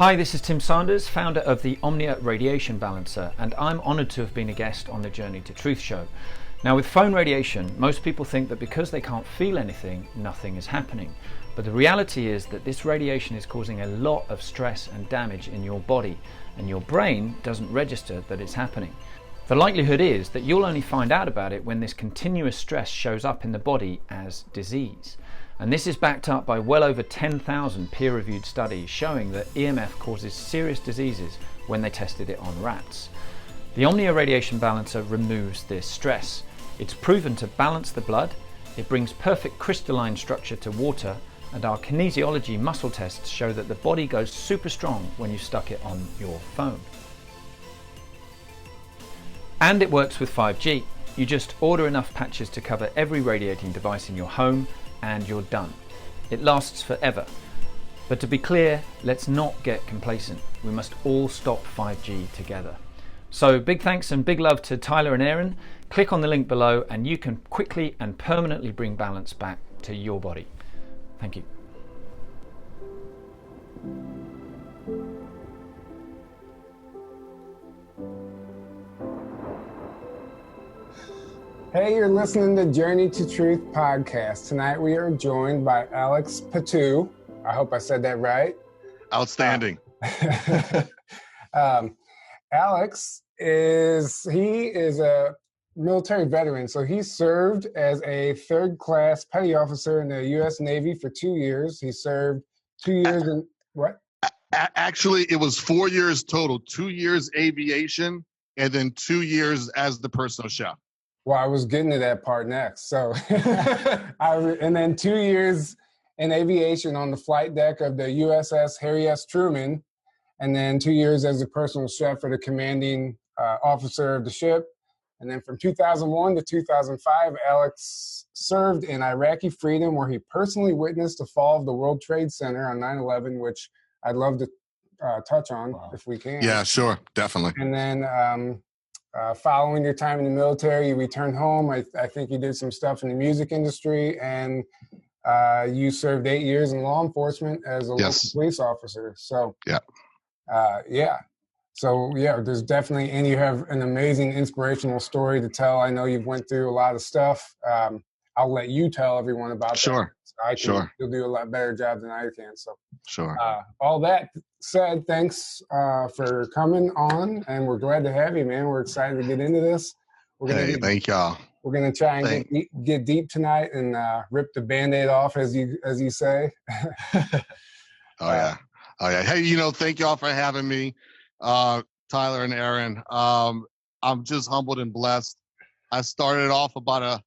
Hi, this is Tim Sanders, founder of the Omnia Radiation Balancer, and I'm honoured to have been a guest on the Journey to Truth show. Now, with phone radiation, most people think that because they can't feel anything, nothing is happening. But the reality is that this radiation is causing a lot of stress and damage in your body, and your brain doesn't register that it's happening. The likelihood is that you'll only find out about it when this continuous stress shows up in the body as disease. And this is backed up by well over 10,000 peer-reviewed studies showing that EMF causes serious diseases when they tested it on rats. The Omnia Radiation Balancer removes this stress. It's proven to balance the blood, it brings perfect crystalline structure to water, and our kinesiology muscle tests show that the body goes super strong when you stuck it on your phone. And it works with 5G. You just order enough patches to cover every radiating device in your home, and you're done. It lasts forever. But to be clear, let's not get complacent. We must all stop 5G together. So big thanks and big love to Tyler and Aaron. Click on the link below and you can quickly and permanently bring balance back to your body. Thank you. Hey, you're listening to Journey to Truth podcast. Tonight we are joined by Alex Patout. I hope I said that right. Outstanding. Alex is a military veteran. So he served as a third-class petty officer in the U.S. Navy for 2 years. He served 2 years in what? Actually, it was 4 years total. 2 years aviation, and then 2 years as the personal chef. Well, I was getting to that part next. So, and then 2 years in aviation on the flight deck of the USS Harry S. Truman, and then 2 years as a personal chef for the commanding officer of the ship. And then from 2001 to 2005, Alex served in Iraqi Freedom, where he personally witnessed the fall of the World Trade Center on 9/11, which I'd love to touch on if we can. Yeah, sure, definitely. And then following your time in the military, you returned home. I think you did some stuff in the music industry, and you served 8 years in law enforcement as a local police officer. So, there's definitely, and you have an amazing inspirational story to tell. I know you've went through a lot of stuff. I'll let you tell everyone about that. You'll do a lot better job than I can. So, all that said, thanks for coming on, and we're glad to have you, man. We're excited to get into this. Thank y'all. We're gonna try and get deep tonight and rip the Band-Aid off, as you say. Oh yeah. Hey, thank y'all for having me, Tyler and Aaron. I'm just humbled and blessed. I started off about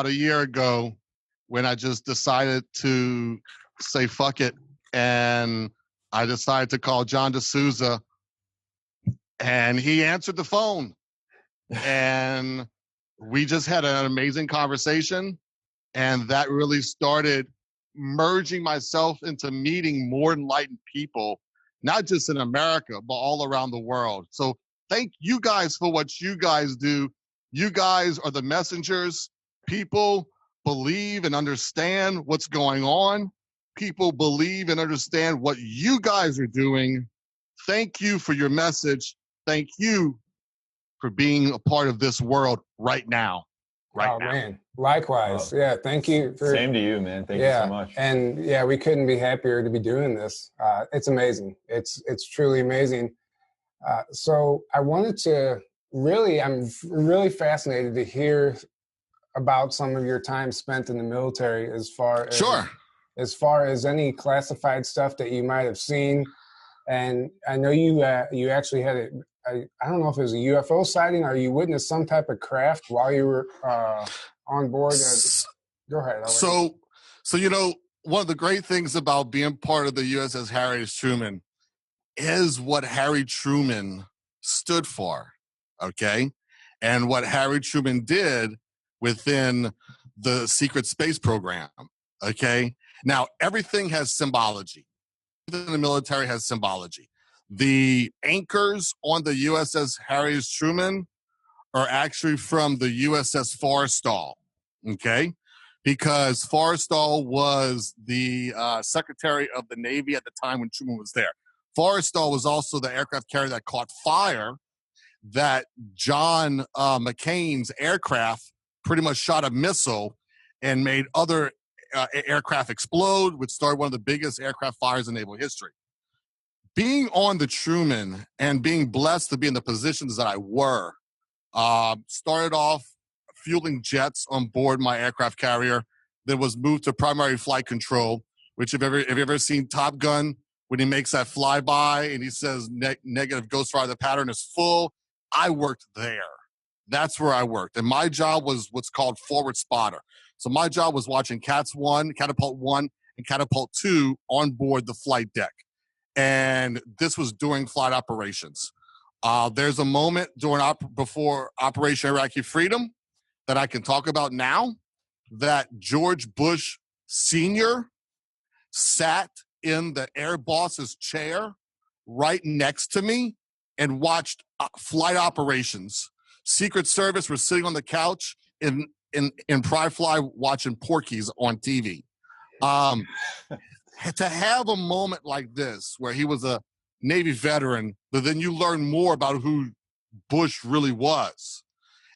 a year ago when I just decided to say fuck it, and I decided to call John D'Souza, and he answered the phone, and we just had an amazing conversation, and that really started merging myself into meeting more enlightened people, not just in America, but all around the world. So thank you guys for what you guys do. You guys are the messengers. People believe and understand what's going on. People believe and understand what you guys are doing. Thank you for your message. Thank you for being a part of this world right now. Man. Likewise. Yeah. Thank you. Same to you, man. Thank you so much. And we couldn't be happier to be doing this. It's amazing. It's truly amazing. So I wanted to I'm really fascinated to hear about some of your time spent in the military, as far as any classified stuff that you might have seen. And I know you actually had I don't know if it was a UFO sighting or you witnessed some type of craft while you were on board. Go ahead. So one of the great things about being part of the USS Harry Truman is what Harry Truman stood for, okay? And what Harry Truman did within the secret space program, okay? Now, everything has symbology. Everything in the military has symbology. The anchors on the USS Harry Truman are actually from the USS Forrestal, okay? Because Forrestal was the Secretary of the Navy at the time when Truman was there. Forrestal was also the aircraft carrier that caught fire that John McCain's aircraft pretty much shot a missile and made other aircraft explode, which started one of the biggest aircraft fires in naval history. Being on the Truman and being blessed to be in the positions that I were, started off fueling jets on board my aircraft carrier, then was moved to primary flight control, which if you ever seen Top Gun, when he makes that flyby and he says negative Ghost Rider, the pattern is full, I worked there. That's where I worked. And my job was what's called forward spotter. So my job was watching Catapult 1 and Catapult 2 on board the flight deck. And this was during flight operations. There's a moment before Operation Iraqi Freedom that I can talk about now that George Bush Sr. sat in the air boss's chair right next to me and watched flight operations. Secret Service was sitting on the couch in Pry Fly watching Porky's on TV. To have a moment like this where he was a Navy veteran, but then you learn more about who Bush really was.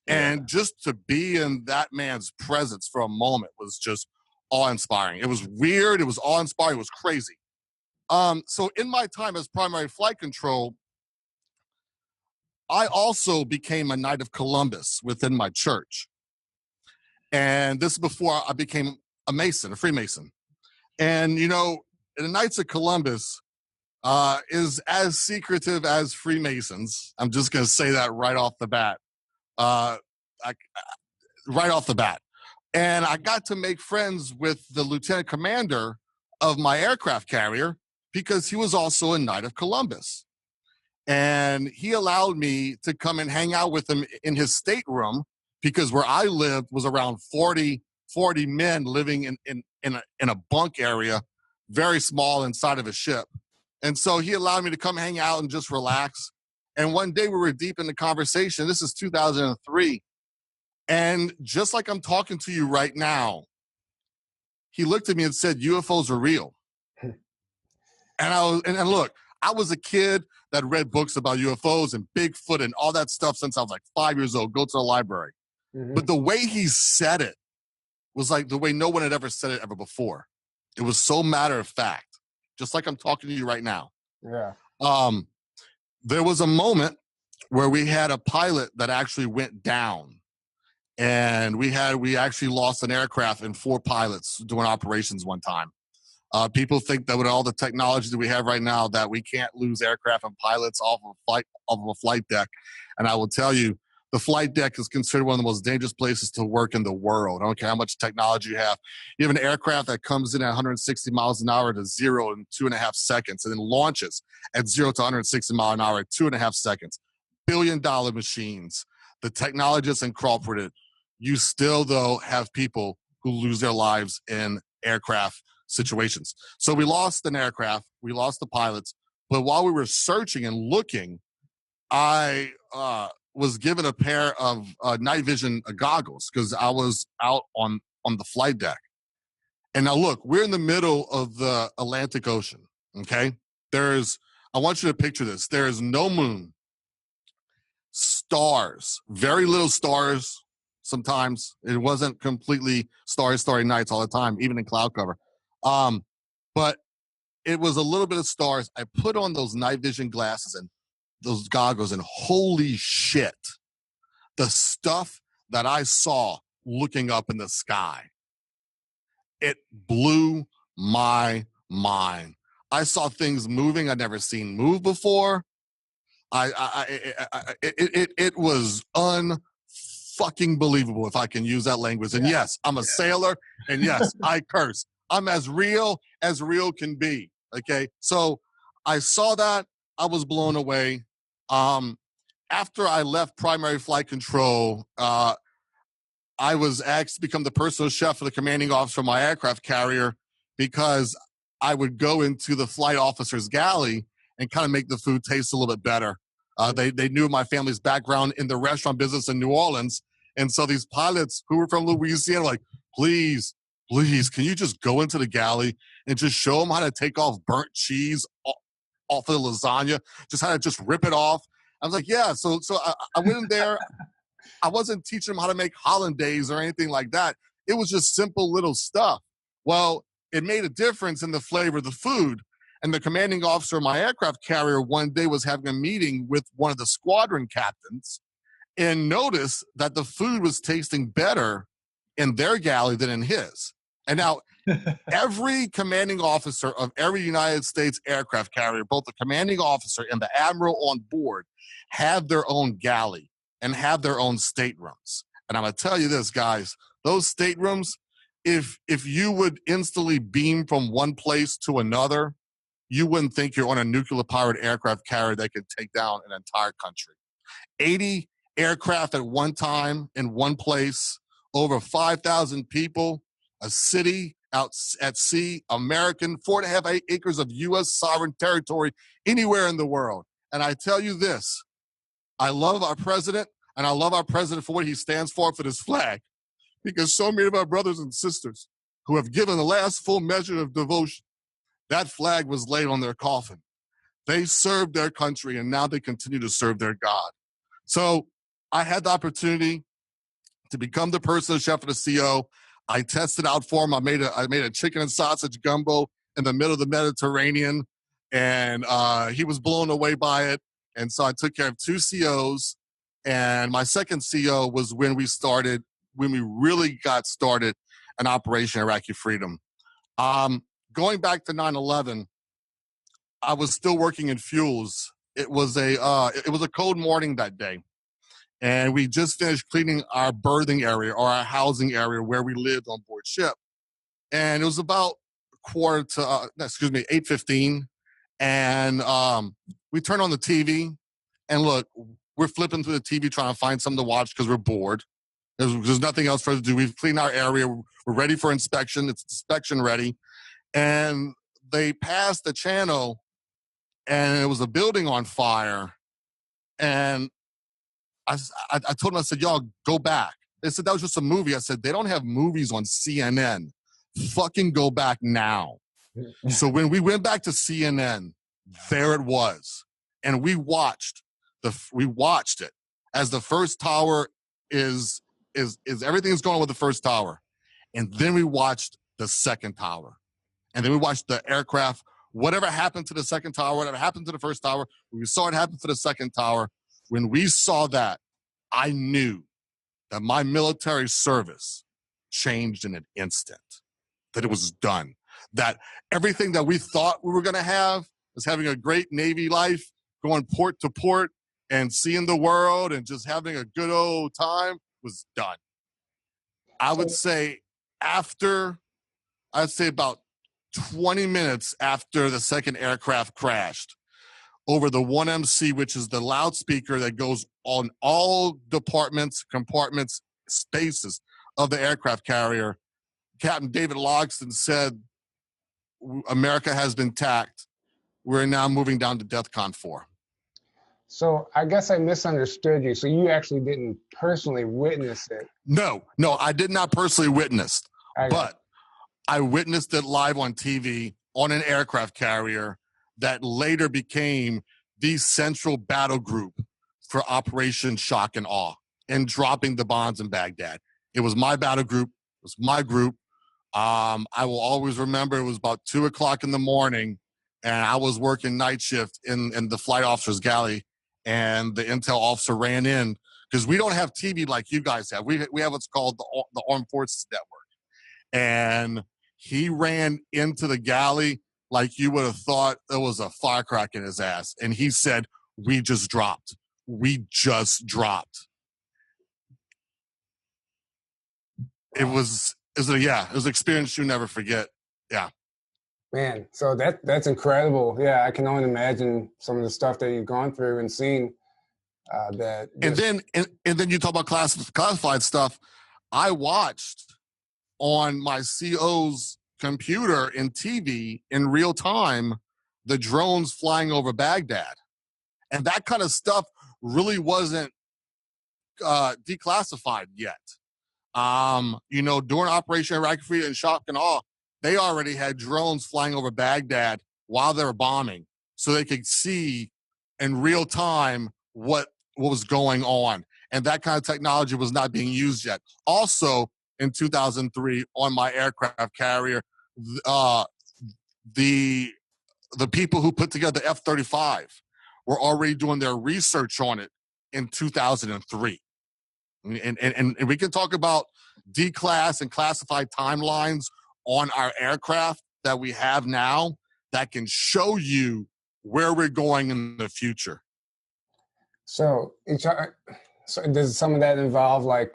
And just to be in that man's presence for a moment was just awe-inspiring. It was weird. It was awe-inspiring. It was crazy. So in my time as primary flight control, I also became a Knight of Columbus within my church. And this is before I became a Mason, a Freemason. And, you know, the Knights of Columbus is as secretive as Freemasons. I'm just going to say that right off the bat. Right off the bat. And I got to make friends with the lieutenant commander of my aircraft carrier because he was also a Knight of Columbus. And he allowed me to come and hang out with him in his stateroom because where I lived was around 40 men living in a bunk area, very small inside of a ship. And so he allowed me to come hang out and just relax. And one day we were deep in the conversation. This is 2003. And just like I'm talking to you right now, he looked at me and said, UFOs are real. And look, I was a kid that read books about UFOs and Bigfoot and all that stuff since I was like 5 years old, go to the library. Mm-hmm. But the way he said it was like the way no one had ever said it ever before. It was so matter of fact, just like I'm talking to you right now. Yeah. There was a moment where we had a pilot that actually went down. And we actually lost an aircraft and 4 pilots doing operations one time. People think that with all the technology that we have right now, that we can't lose aircraft and pilots off of a flight deck. And I will tell you, the flight deck is considered one of the most dangerous places to work in the world. I don't care how much technology you have. You have an aircraft that comes in at 160 miles an hour to 0 in 2.5 seconds, and then launches at 0 to 160 miles an hour at 2.5 seconds. Billion-dollar machines. The technologists incorporated. You still, though, have people who lose their lives in aircraft situations. So we lost an aircraft, we lost the pilots, but while we were searching and looking, I was given a pair of night vision goggles because I was out on the flight deck. And now look, we're in the middle of the Atlantic Ocean, okay? I want you to picture this. There is no moon, stars, very little stars. Sometimes it wasn't completely starry nights all the time, even in cloud cover. But it was a little bit of stars. I put on those night vision glasses and those goggles, and holy shit, the stuff that I saw looking up in the sky, it blew my mind. I saw things moving I'd never seen move before. It was fucking believable, if I can use that language. And yes, I'm a sailor, and yes, I curse. I'm as real can be. Okay, so I saw that. I was blown away. After I left primary flight control, I was asked to become the personal chef for the commanding officer of my aircraft carrier because I would go into the flight officer's galley and kind of make the food taste a little bit better. They knew my family's background in the restaurant business in New Orleans. And so these pilots who were from Louisiana were like, please, can you just go into the galley and just show them how to take off burnt cheese off of the lasagna, just how to just rip it off. I was like, yeah. So I went in there. I wasn't teaching them how to make hollandaise or anything like that. It was just simple little stuff. Well, it made a difference in the flavor of the food. And the commanding officer of my aircraft carrier one day was having a meeting with one of the squadron captains and noticed that the food was tasting better in their galley than in his. And now every commanding officer of every United States aircraft carrier, both the commanding officer and the admiral on board, have their own galley and have their own staterooms. And I'm going to tell you this, guys, those staterooms, if you would instantly beam from one place to another, you wouldn't think you're on a nuclear-powered aircraft carrier that could take down an entire country. 80 aircraft at one time in one place, over 5,000 people, a city out at sea, American, 4.5 acres of U.S. sovereign territory anywhere in the world. And I tell you this, I love our president, and I love our president for what he stands for this flag, because so many of our brothers and sisters who have given the last full measure of devotion, that flag was laid on their coffin. They served their country, and now they continue to serve their God. So I had the opportunity to become the personal chef of the CO. I tested out for him. I made a chicken and sausage gumbo in the middle of the Mediterranean, and he was blown away by it. And so I took care of 2 COs, and my second CO was when we really got started in Operation Iraqi Freedom. Going back to 9/11, I was still working in fuels. It was a cold morning that day, and we just finished cleaning our berthing area or our housing area where we lived on board ship. And it was about 8:15, and we turned on the TV, and look, we're flipping through the TV trying to find something to watch because we're bored. There's nothing else for us to do. We've cleaned our area. We're ready for inspection. It's inspection ready. And they passed the channel, and it was a building on fire. And I told them, I said, y'all, go back. They said, that was just a movie. I said, they don't have movies on CNN. Fucking go back now. So when we went back to CNN, there it was. And we watched it as the first tower is everything's going on with the first tower. And then we watched the second tower. And then we watched the aircraft, whatever happened to the second tower, whatever happened to the first tower, we saw it happen to the second tower. When we saw that, I knew that my military service changed in an instant, that it was done, that everything that we thought we were going to have was having a great Navy life, going port to port and seeing the world and just having a good old time was done. I would say about 20 minutes after the second aircraft crashed, over the 1MC, which is the loudspeaker that goes on all departments, compartments, spaces of the aircraft carrier, Captain David Logston said, America has been tacked. We're now moving down to DEFCON 4. So I guess I misunderstood you. So you actually didn't personally witness it? No, I did not personally witness, but I witnessed it live on TV on an aircraft carrier that later became the central battle group for Operation Shock and Awe and dropping the bombs in Baghdad. It was my battle group. It was my group. I will always remember it was about 2 o'clock in the morning, and I was working night shift in the flight officer's galley, and the intel officer ran in because we don't have TV like you guys have. We have what's called the Armed Forces Network. And he ran into the galley like you would have thought there was a firecracker in his ass. And he said, we just dropped. We just dropped. It was an experience you never forget. Yeah. Man, so that's incredible. Yeah, I can only imagine some of the stuff that you've gone through and seen. And then you talk about classified stuff. I watched on my CO's computer and TV in real time the drones flying over Baghdad, and that kind of stuff really wasn't declassified yet. During Operation Iraqi Freedom and Shock and Awe, they already had drones flying over Baghdad while they were bombing so they could see in real time what was going on. And that kind of technology was not being used yet. Also, in 2003, on my aircraft carrier, the people who put together the F-35 were already doing their research on it in 2003. And we can talk about declass and classified timelines on our aircraft that we have now that can show you where we're going in the future. So does some of that involve like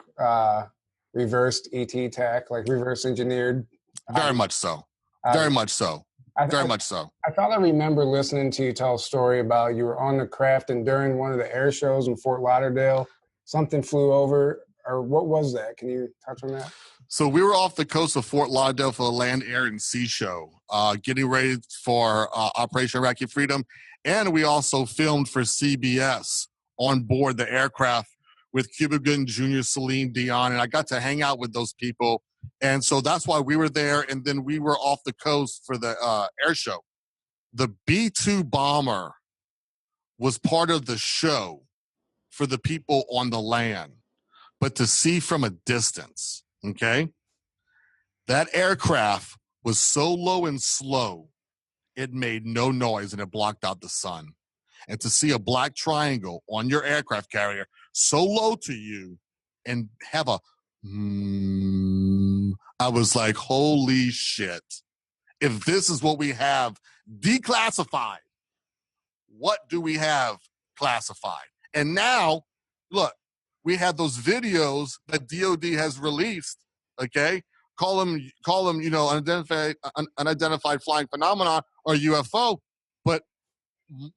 reversed ET tech, like reverse engineered? Very much so. Very much so. Very much so. I thought I remember listening to you tell a story about you were on the craft and during one of the air shows in Fort Lauderdale, something flew over, or what was that? Can you touch on that? So we were off the coast of Fort Lauderdale for the Land, Air, and Sea Show, getting ready for Operation Iraqi Freedom. And we also filmed for CBS on board the aircraft with Cuba Gooding Jr., Celine Dion, and I got to hang out with those people. And so that's why we were there. And then we were off the coast for the air show. The B-2 bomber was part of the show for the people on the land, but to see from a distance, okay? That aircraft was so low and slow, it made no noise and it blocked out the sun. And to see a black triangle on your aircraft carrier so low to you and have a I was like, holy shit. If this is what we have declassified, what do we have classified? And now, look, we have those videos that DOD has released, okay? Call them, you know, unidentified flying phenomenon or UFO. But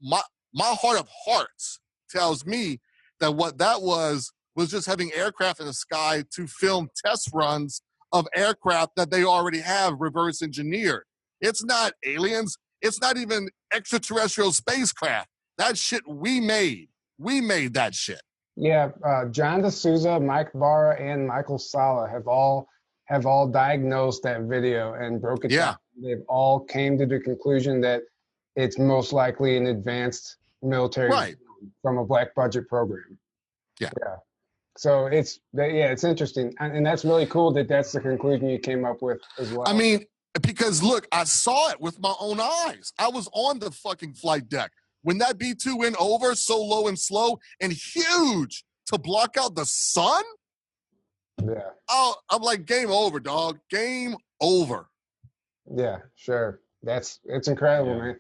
my heart of hearts tells me that what that was just having aircraft in the sky to film test runs of aircraft that they already have reverse engineered. It's not aliens. It's not even extraterrestrial spacecraft. That shit we made. We made that shit. Yeah, John D'Souza, Mike Barra, and Michael Sala have all diagnosed that video and broke it down. They've all came to the conclusion that it's most likely an advanced military from a black budget program. Yeah. So it's interesting, and that's really cool that that's the conclusion you came up with as well. I mean, because look, I saw it with my own eyes. I was on the fucking flight deck when that B-2 went over so low and slow and huge to block out the sun. Yeah. Oh, I'm like, game over, dog. Game over. Yeah, sure. It's incredible, man.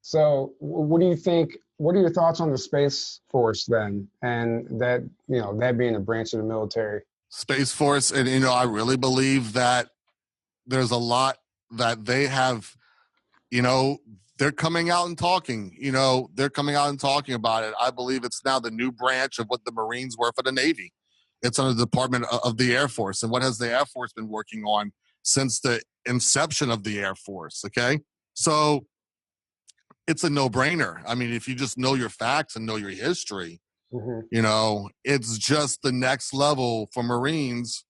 So what do you think? What are your thoughts on the Space Force then? And that, you know, that being a branch of the military. Space Force, and, you know, I really believe that there's a lot that they have, you know, they're coming out and talking, you know, they're coming out and talking about it. I believe it's now the new branch of what the Marines were for the Navy. It's under the Department of the Air Force. And what has the Air Force been working on since the inception of the Air Force, okay? So it's a no-brainer. I mean, if you just know your facts and know your history, you know, it's just the next level for Marines,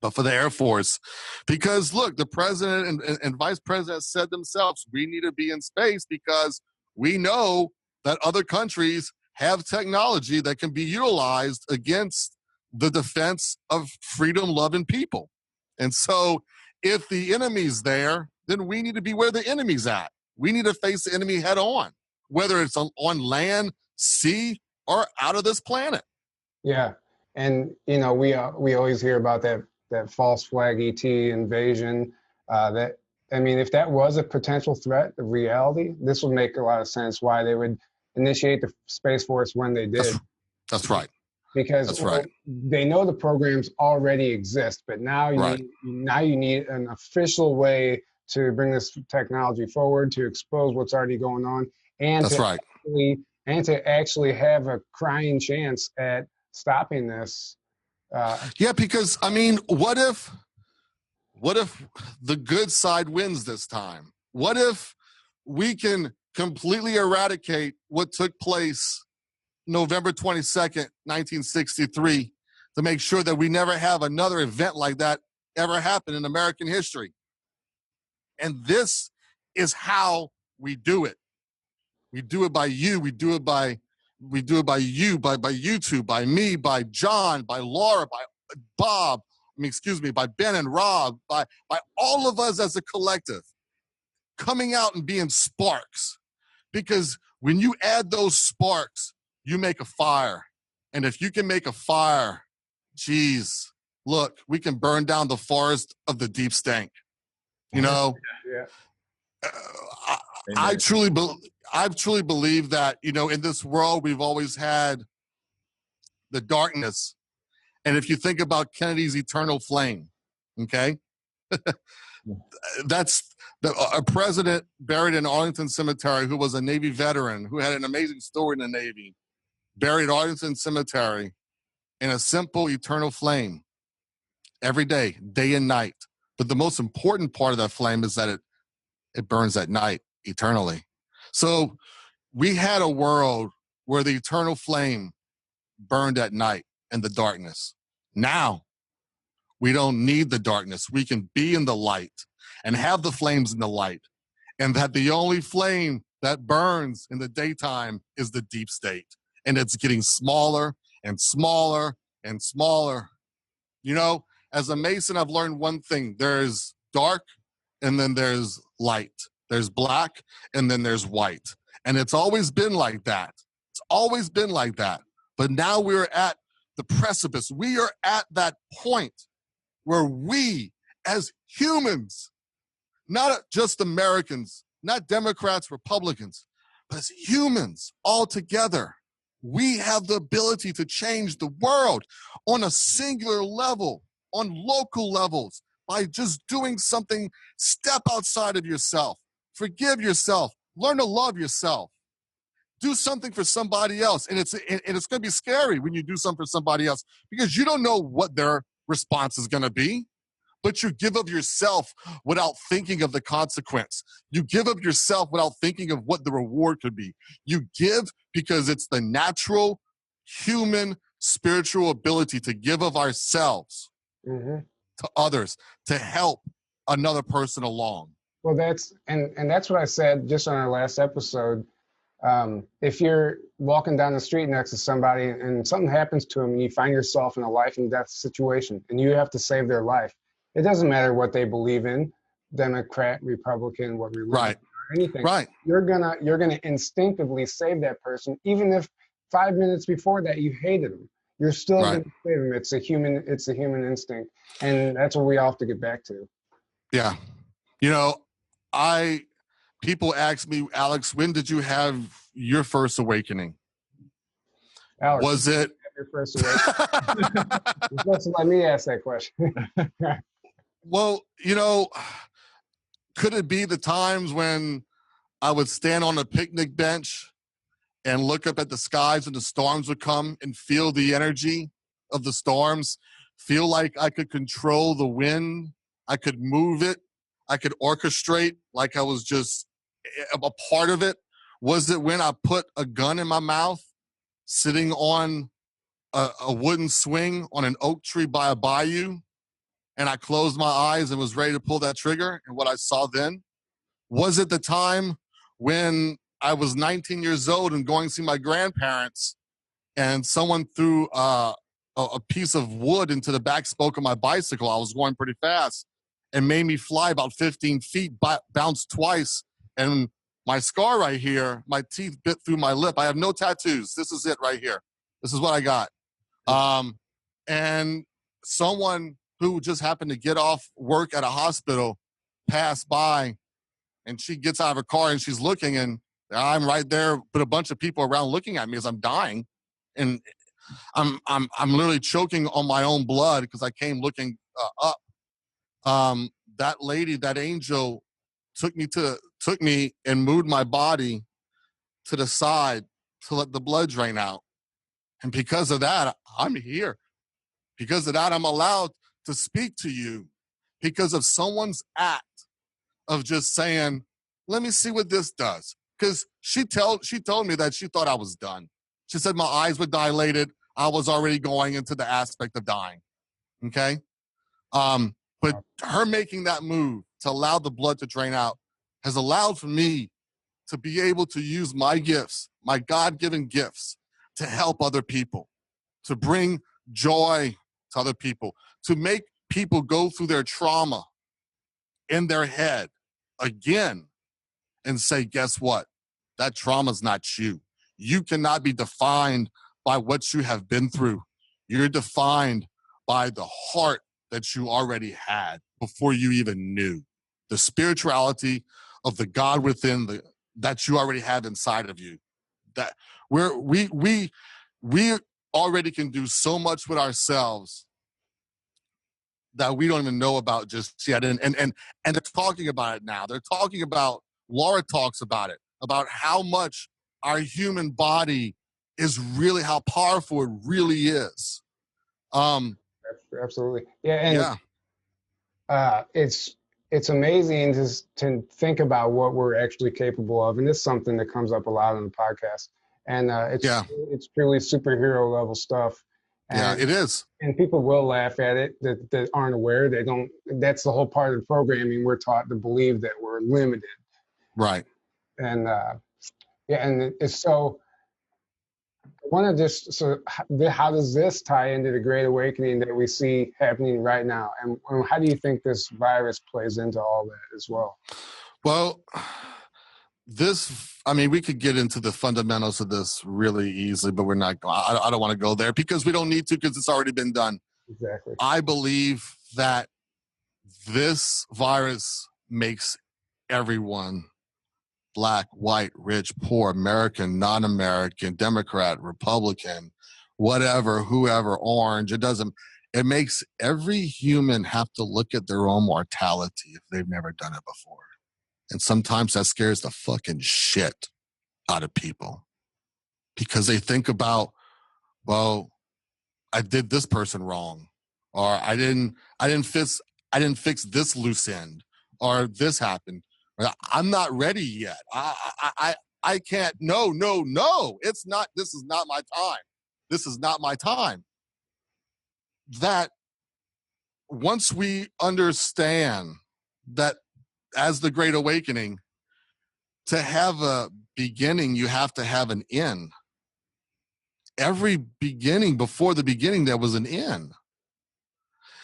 but for the Air Force. Because, look, the president and vice president said themselves, we need to be in space because we know that other countries have technology that can be utilized against the defense of freedom-loving people. And so if the enemy's there, then we need to be where the enemy's at. We need to face the enemy head on, whether it's on land, sea, or out of this planet. Yeah. And, you know, we always hear about that false flag ET invasion. That, I mean, if that was a potential threat of reality, this would make a lot of sense why they would initiate the Space Force when they did. That's right. Because they know the programs already exist, but now you need an official way to bring this technology forward, to expose what's already going on, and to actually have a crying chance at stopping this. Yeah, because I mean, what if the good side wins this time? What if we can completely eradicate what took place November 22nd, 1963, to make sure that we never have another event like that ever happen in American history? And this is how we do it. We do it by you. We do it by you, by you two, by me, by John, by Laura, by Bob, by Ben and Rob, by all of us as a collective, coming out and being sparks. Because when you add those sparks, you make a fire. And if you can make a fire, geez, look, we can burn down the forest of the deep stank. You know? Yeah. I truly believe that, you know, in this world, we've always had the darkness. And if you think about Kennedy's eternal flame, okay, that's a president buried in Arlington Cemetery who was a Navy veteran, who had an amazing story in the Navy, buried Arlington Cemetery in a simple eternal flame every day, day and night. But the most important part of that flame is that it burns at night eternally. So we had a world where the eternal flame burned at night in the darkness. Now, we don't need the darkness. We can be in the light and have the flames in the light. And that the only flame that burns in the daytime is the deep state. And it's getting smaller and smaller and smaller. You know, as a Mason, I've learned one thing. There's dark and then there's light. There's black and then there's white. And it's always been like that. It's always been like that. But now we're at the precipice. We are at that point where we, as humans, not just Americans, not Democrats, Republicans, but as humans all together, we have the ability to change the world on a singular level, on local levels, by just doing something. Step outside of yourself. Forgive yourself. Learn to love yourself. Do something for somebody else. And it's going to be scary when you do something for somebody else because you don't know what their response is going to be. But you give of yourself without thinking of the consequence. You give of yourself without thinking of what the reward could be. You give because it's the natural human spiritual ability to give of ourselves to others, to help another person along. Well, that's what I said just on our last episode. If you're walking down the street next to somebody and something happens to them and you find yourself in a life and death situation and you have to save their life, it doesn't matter what they believe in, Democrat, Republican, what religion, or anything. Right. You're gonna instinctively save that person, even if 5 minutes before that you hated them. You're still gonna save them. It's a human instinct, and that's what we all have to get back to. Yeah, you know, people ask me, Alex, when did you have your first awakening? Alex, was it your first awakening? Let me ask that question. Well, you know, could it be the times when I would stand on a picnic bench and look up at the skies and the storms would come and feel the energy of the storms, feel like I could control the wind, I could move it, I could orchestrate like I was just a part of it? Was it when I put a gun in my mouth, sitting on a wooden swing on an oak tree by a bayou, and I closed my eyes and was ready to pull that trigger, and what I saw then? Was it the time when I was 19 years old and going to see my grandparents and someone threw a piece of wood into the back spoke of my bicycle? I was going pretty fast and made me fly about 15 feet, bounced twice, and my scar right here, my teeth bit through my lip. I have no tattoos. This is it right here. This is what I got. And someone who just happened to get off work at a hospital passed by, and she gets out of her car and she's looking, and I'm right there with a bunch of people around looking at me as I'm dying, and I'm literally choking on my own blood because I came looking up. That lady, that angel, took me and moved my body to the side to let the blood drain out, and because of that, I'm here. Because of that, I'm allowed to speak to you, because of someone's act of just saying, let me see what this does. Because she told me that she thought I was done. She said my eyes were dilated. I was already going into the aspect of dying. Okay? But her making that move to allow the blood to drain out has allowed for me to be able to use my gifts, my God-given gifts, to help other people, to bring joy to other people, to make people go through their trauma in their head again and say, guess what? That trauma's not you. You cannot be defined by what you have been through. You're defined by the heart that you already had before you even knew. The spirituality of the God within that you already have inside of you. That we already can do so much with ourselves that we don't even know about just yet. And they're talking about it now. They're talking about, Laura talks about it, about how much our human body is really, how powerful it really is. Absolutely. Yeah. And it's amazing to think about what we're actually capable of. And it's something that comes up a lot on the podcast. And it's truly superhero level stuff. And, it is. And people will laugh at it that aren't aware. They don't. That's the whole part of the programming. We're taught to believe that we're limited. Right. And and it's so. I want to just how does this tie into the Great Awakening that we see happening right now, and how do you think this virus plays into all that as well? Well, we could get into the fundamentals of this really easily, but we're not. I don't want to go there because we don't need to, because it's already been done. Exactly. I believe that this virus makes everyone, black, white, rich, poor, American, non-American, Democrat, Republican, whatever, whoever, orange, it makes every human have to look at their own mortality if they've never done it before. And sometimes that scares the fucking shit out of people because they think about, well, I did this person wrong, or I didn't fix this loose end, or this happened. I'm not ready yet. I can't. No. It's not. This is not my time. This is not my time. That once we understand that as the Great Awakening, to have a beginning, you have to have an end. Every beginning, before the beginning, there was an end.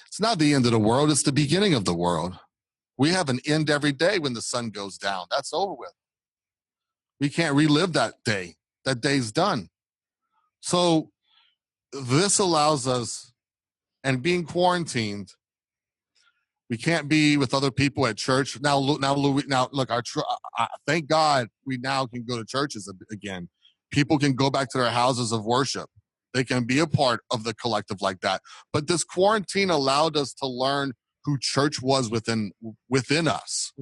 It's not the end of the world. It's the beginning of the world. We have an end every day when the sun goes down. That's over with. We can't relive that day. That day's done. So this allows us, and being quarantined, we can't be with other people at church. Now look, thank God we now can go to churches again. People can go back to their houses of worship. They can be a part of the collective like that. But this quarantine allowed us to learn who church was within us,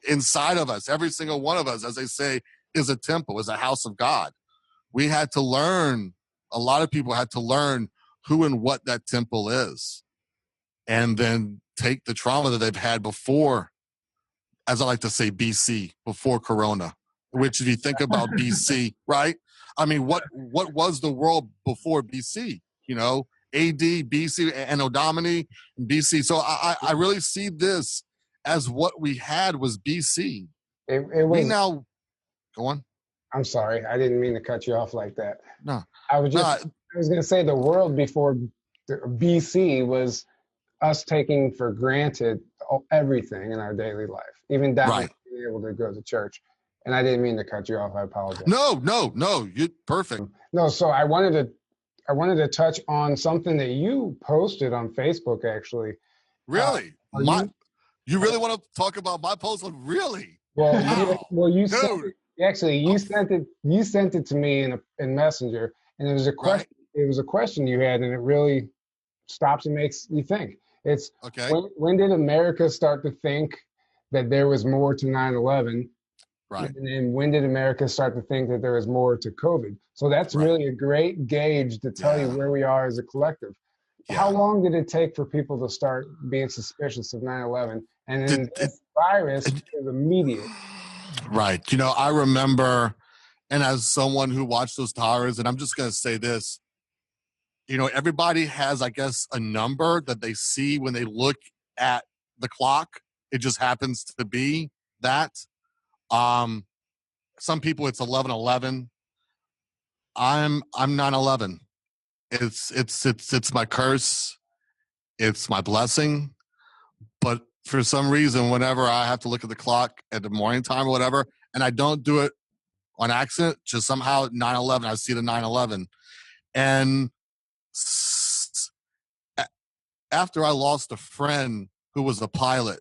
inside of us. Every single one of us, as they say, is a temple, is a house of God. We had to learn, a lot of people had to learn who and what that temple is, and then take the trauma that they've had before, as I like to say, BC, before Corona, which if you think about BC, right? I mean, what was the world before BC? AD, BC, Anno Domini, BC. So I really see this as what we had was BC. It was. Go on. I'm sorry, I didn't mean to cut you off like that. No, I was going to say the world before BC was us taking for granted everything in our daily life, even down to being able to go to church. And I didn't mean to cut you off. I apologize. No, you're perfect. No, so I wanted to touch on something that you posted on Facebook, actually. Really? You really want to talk about my post? Really? Well, you sent it to me in Messenger, and it was a question. Right. It was a question you had, and it really stops and makes you think. It's okay. When did America start to think that there was more to 9/11? Right. And then when did America start to think that there was more to COVID? So that's really a great gauge to tell you where we are as a collective. Yeah. How long did it take for people to start being suspicious of 9/11? And then this virus is immediate. Right. I remember, and as someone who watched those towers, and I'm just going to say this, everybody has, I guess, a number that they see when they look at the clock. It just happens to be that. some people it's 11/11. I'm 9/11. It's my curse. It's my blessing. But for some reason, whenever I have to look at the clock at the morning time or whatever, and I don't do it on accident, just somehow 9/11, I see the 9/11. And after I lost a friend who was a pilot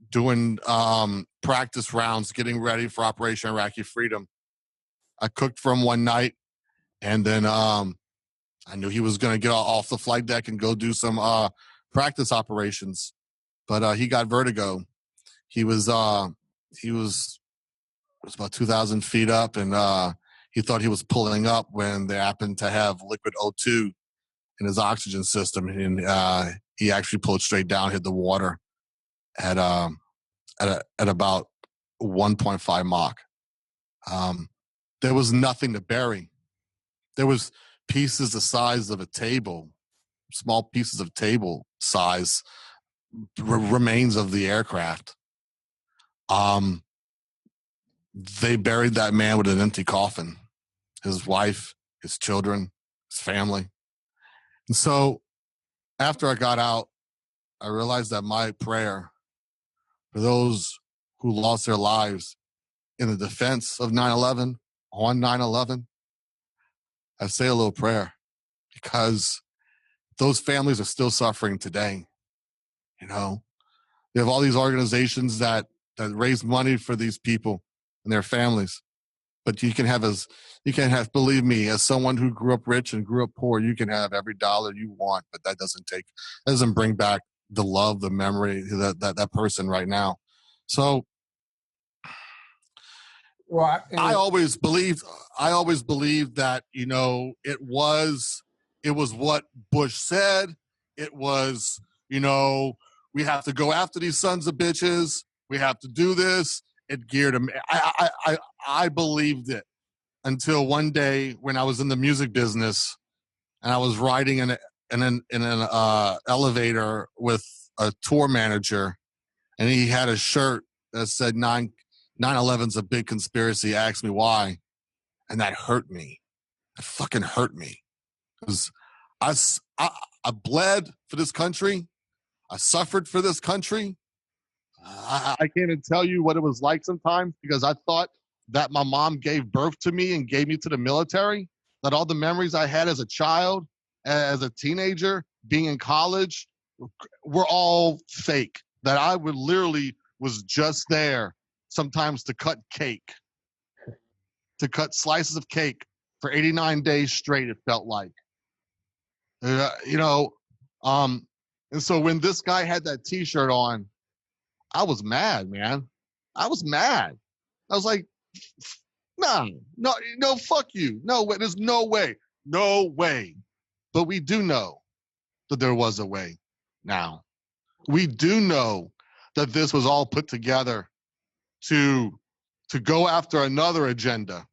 doing practice rounds, getting ready for Operation Iraqi Freedom, I cooked for him one night, and then I knew he was going to get off the flight deck and go do some practice operations, but he got vertigo. He was about 2,000 feet up, and he thought he was pulling up when they happened to have liquid O2 in his oxygen system, and he actually pulled straight down, hit the water at about 1.5 Mach. There was nothing to bury. There was pieces the size of a table, small pieces of table size, remains of the aircraft. They buried that man with an empty coffin, his wife, his children, his family. And so after I got out, I realized that my prayer for those who lost their lives in the defense of 9/11, on 9/11, I say a little prayer because those families are still suffering today. You know, you have all these organizations that raise money for these people and their families. But believe me, as someone who grew up rich and grew up poor, you can have every dollar you want, but that doesn't bring back the love, the memory, that person right now. So, well, I always believed that, you know, it was what Bush said. It was, you know, we have to go after these sons of bitches. We have to do this. It geared him. I believed it until one day when I was in the music business and I was riding in an elevator with a tour manager, and he had a shirt that said 9/11's a big conspiracy. Asked me why, and that hurt me. It fucking hurt me because I bled for this country. I suffered for this country. I can't even tell you what it was like sometimes because I thought that my mom gave birth to me and gave me to the military, that all the memories I had as a child, as a teenager, being in college, were all fake, that I would literally was just there sometimes to cut cake, to cut slices of cake for 89 days straight, it felt like. You know, and so when this guy had that T-shirt on, I was mad, man. I was mad. I was like, no, fuck you. No way. There's no way. No way. But we do know that there was a way now. We do know that this was all put together to go after another agenda,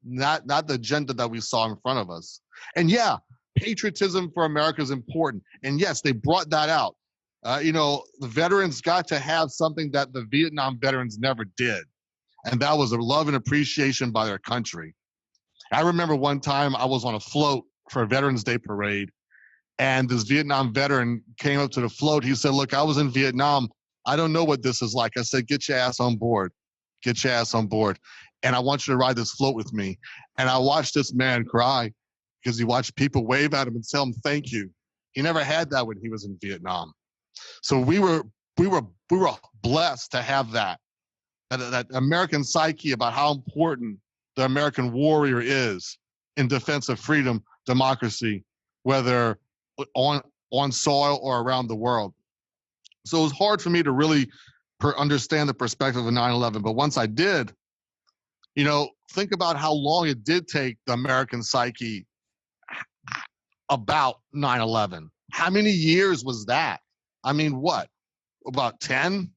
not the agenda that we saw in front of us. And yeah, patriotism for America is important. And yes, they brought that out. You know, the veterans got to have something that the Vietnam veterans never did. And that was a love and appreciation by their country. I remember one time I was on a float for a Veterans Day parade, and this Vietnam veteran came up to the float. He said, look, I was in Vietnam. I don't know what this is like. I said, get your ass on board. Get your ass on board. And I want you to ride this float with me. And I watched this man cry because he watched people wave at him and tell him thank you. He never had that when he was in Vietnam. So we were blessed to have that American psyche about how important the American warrior is in defense of freedom, democracy, whether on soil or around the world. So it was hard for me to really understand the perspective of 9/11. But once I did, you know, think about how long it did take the American psyche about 9/11. How many years was that? I mean, what? About 10?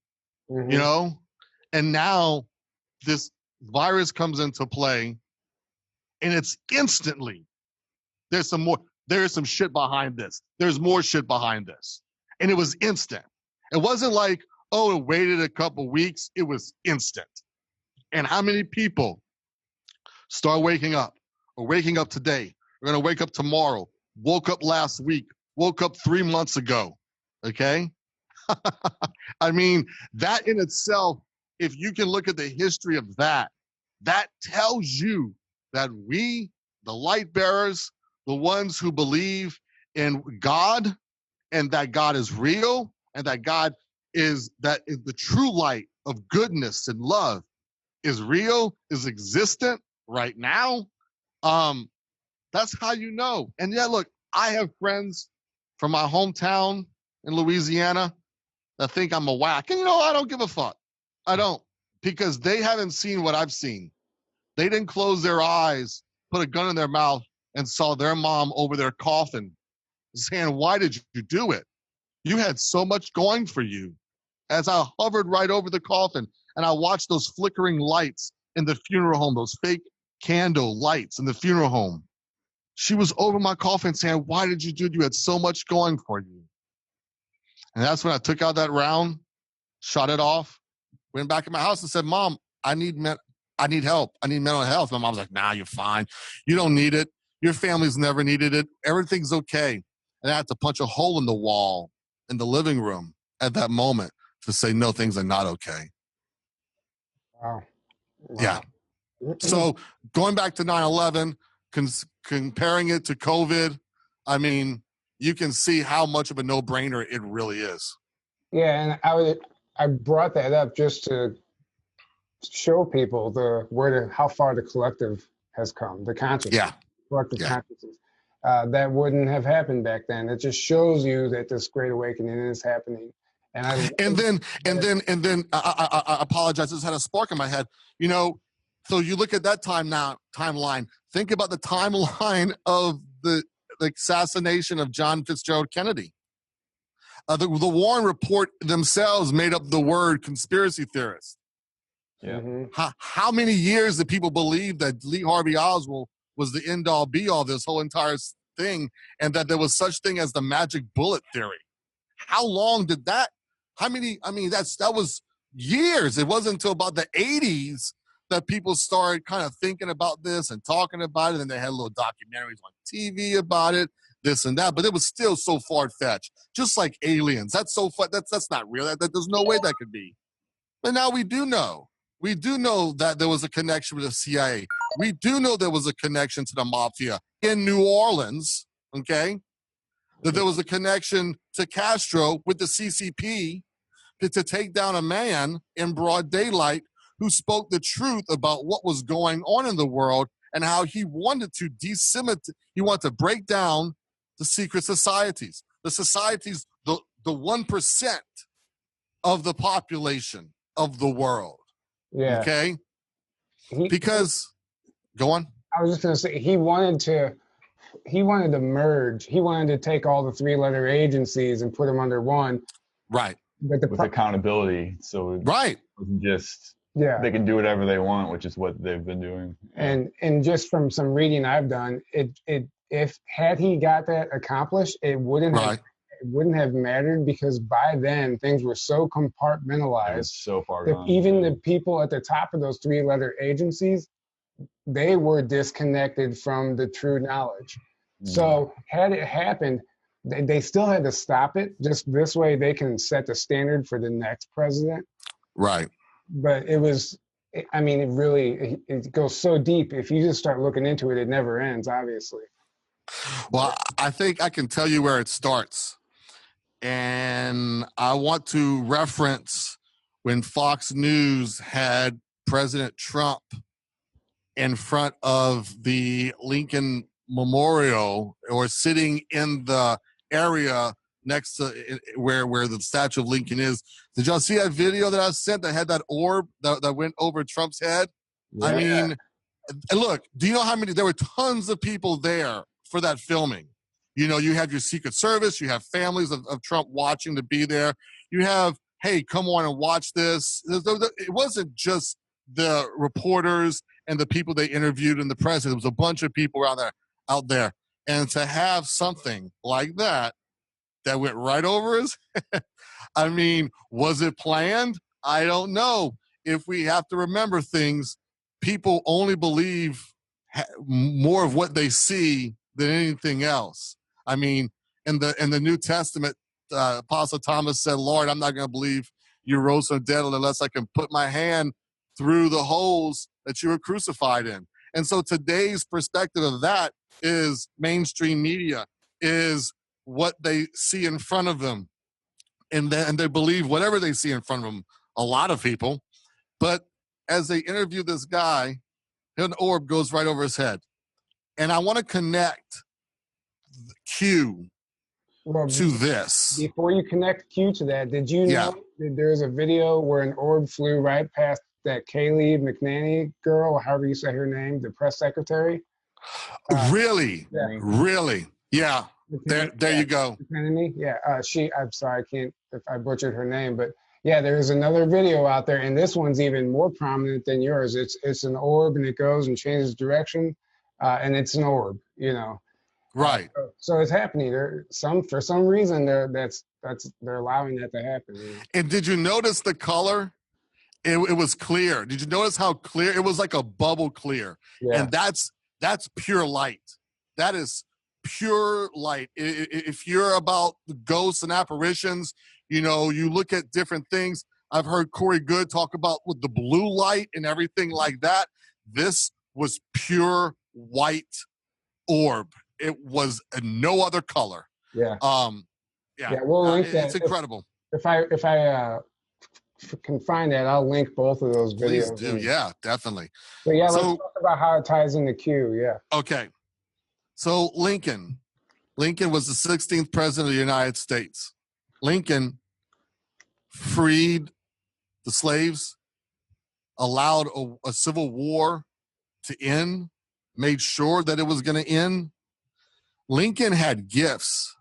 Mm-hmm. You know? And now this virus comes into play, and it's instantly, there's some shit behind this. There's more shit behind this. And it was instant. It wasn't like, oh, it waited a couple weeks. It was instant. And how many people Start waking up. We're waking up today. We're going to wake up tomorrow. Woke up last week. Woke up 3 months ago. Okay? I mean, that in itself, if you can look at the history of that, that tells you that we, the light bearers, the ones who believe in God and that God is real and that God is the true light of goodness and love is real, is existent right now. That's how you know. And yeah, look, I have friends from my hometown in Louisiana that think I'm a whack. And I don't give a fuck. I don't, because they haven't seen what I've seen. They didn't close their eyes, put a gun in their mouth, and saw their mom over their coffin saying, why did you do it? You had so much going for you. As I hovered right over the coffin and I watched those flickering lights in the funeral home, those fake candle lights in the funeral home, she was over my coffin saying, why did you do it? You had so much going for you. And that's when I took out that round, shot it off, went back in my house and said, Mom, I need help. I need mental health. My mom's like, nah, you're fine. You don't need it. Your family's never needed it. Everything's okay. And I had to punch a hole in the wall in the living room at that moment to say, no, things are not okay. Wow. Yeah. So going back to 9/11, comparing it to COVID, I mean, you can see how much of a no-brainer it really is. Yeah, and I brought that up just to show people how far the collective has come, the consciousness, Yeah. collective consciousness. That wouldn't have happened back then. It just shows you that this great awakening is happening. And then I apologize. I just had a spark in my head. So you look at that timeline. Think about the timeline of the assassination of John Fitzgerald Kennedy. The Warren Report themselves made up the word conspiracy theorist. Yeah. Mm-hmm. How many years did people believe that Lee Harvey Oswald was the end-all, be-all, this whole entire thing, and that there was such thing as the magic bullet theory? How long did that? That was years. It wasn't until about the 80s that people started kind of thinking about this and talking about it, and they had little documentaries on TV about it, this and that, but it was still so far-fetched. Just like aliens. That's so far, that's not real. There's no way that could be. But now we do know. We do know that there was a connection with the CIA. We do know there was a connection to the mafia in New Orleans, okay? That there was a connection to Castro with the CCP to take down a man in broad daylight who spoke the truth about what was going on in the world and how he wanted to he wanted to break down the secret societies. The societies, the 1% of the population of the world. Yeah. Okay? Because, go on. I was just going to say, he wanted to merge. He wanted to take all the 3-letter agencies and put them under one. Right. But with accountability. So it wasn't just, they can do whatever they want, which is what they've been doing. And just from some reading I've done, had he got that accomplished, it wouldn't have mattered, because by then things were so compartmentalized, so far that gone. even the people at the top of those 3-letter agencies, they were disconnected from the true knowledge. So had it happened, they still had to stop it. Just this way they can set the standard for the next president. Right. But it goes so deep. If you just start looking into it, it never ends, obviously. Well, I think I can tell you where it starts. And I want to reference when Fox News had President Trump in front of the Lincoln Memorial, or sitting in the area next to where the statue of Lincoln is. Did y'all see that video that I sent that had that orb that went over Trump's head? Yeah. I mean, look, do you know how many? There were tons of people there for that filming. You have your Secret Service, you have families of Trump watching to be there. You have, hey, come on and watch this. It wasn't just the reporters and the people they interviewed and the president. It was a bunch of people out there. And to have something like that went right over his head, I mean, was it planned? I don't know. If we have to remember things, people only believe more of what they see than anything else. I mean, in the New Testament, Apostle Thomas said, Lord, I'm not going to believe you rose from the dead unless I can put my hand through the holes that you were crucified in. And so today's perspective of that is mainstream media, is what they see in front of them. And they believe whatever they see in front of them, a lot of people. But as they interview this guy, an orb goes right over his head. And I want to connect Q to this. Before you connect Q to that, did you know that there's a video where an orb flew right past that Kayleigh McEnany girl, or however you say her name, the press secretary? Really? Really? Yeah. There you go. McEnany? Yeah. I'm sorry, I can't, if I butchered her name, but yeah, there's another video out there, and this one's even more prominent than yours. It's an orb, and it goes and changes direction, and it's an orb, you know. Right. So it's happening. For some reason they're allowing that to happen. You know? And did you notice the color? It was clear. Did you notice how clear it was? Like a bubble clear. Yeah. And that's pure light. That is pure light. If you're about ghosts and apparitions, you know, you look at different things. I've heard Corey Good talk about with the blue light and everything like that. This was pure white orb. It was no other color. Yeah. Yeah. We'll link that. It's incredible. If I can find that, I'll link both of those videos. Please do. Yeah, definitely. So let's talk about how it ties into Q. Yeah. Okay. So Lincoln was the 16th president of the United States. Lincoln freed the slaves, allowed a civil war to end, made sure that it was going to end. Lincoln had gifts,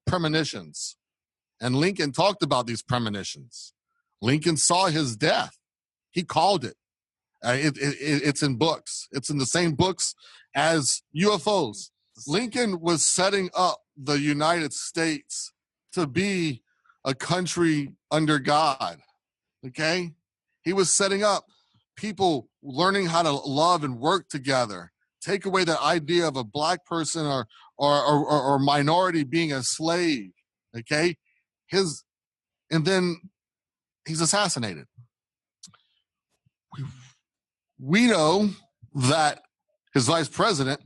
premonitions, and Lincoln talked about these premonitions. Lincoln saw his death. He called it. It's in books. It's in the same books as UFOs. Lincoln was setting up the United States to be a country under God, okay? He was setting up people learning how to love and work together, take away the idea of a black person or minority being a slave, okay? And then he's assassinated. We know that his vice president,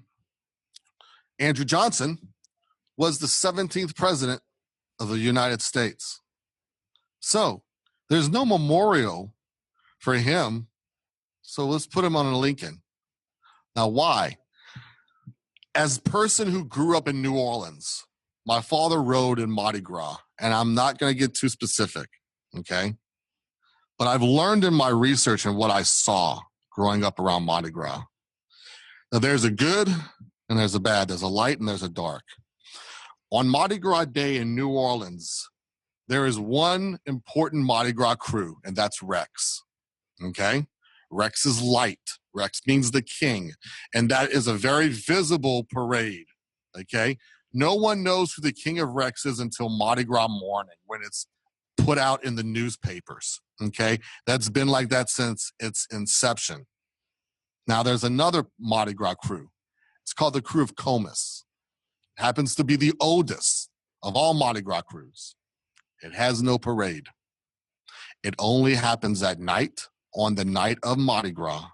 Andrew Johnson, was the 17th president of the United States. So there's no memorial for him. So let's put him on a Lincoln. Now, why? As a person who grew up in New Orleans, my father rode in Mardi Gras, and I'm not going to get too specific, okay? But I've learned in my research and what I saw growing up around Mardi Gras. Now, there's a good and there's a bad. There's a light and there's a dark. On Mardi Gras Day in New Orleans, there is one important Mardi Gras crew, and that's Rex, okay? Rex is light. Rex means the king, and that is a very visible parade, okay? No one knows who the king of Rex is until Mardi Gras morning when it's put out in the newspapers, okay? That's been like that since its inception. Now, there's another Mardi Gras crew. It's called the Crew of Comus. It happens to be the oldest of all Mardi Gras crews. It has no parade. It only happens at night, on the night of Mardi Gras,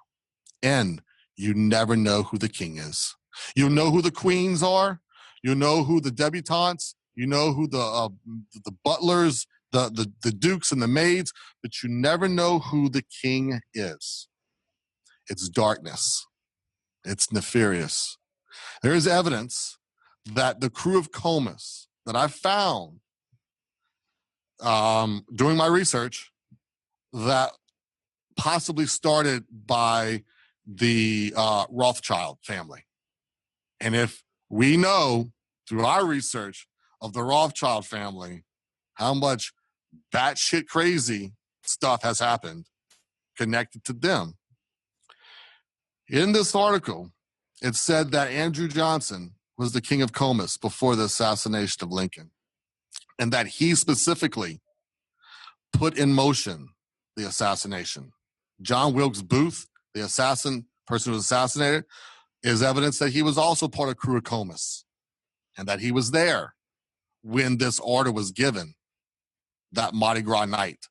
and you never know who the king is. You know who the queens are. You know who the debutantes. You know who the butlers, the dukes and the maids, but you never know who the king is. It's darkness. It's nefarious. There is evidence that the Crew of Comus that I found doing my research that possibly started by the Rothschild family. And if we know through our research of the Rothschild family how much batshit crazy stuff has happened connected to them. In this article, it said that Andrew Johnson was the king of Comus before the assassination of Lincoln, and that he specifically put in motion the assassination. John Wilkes Booth, the person who was assassinated, is evidence that he was also part of crew of Comus and that he was there when this order was given that Mardi Gras night.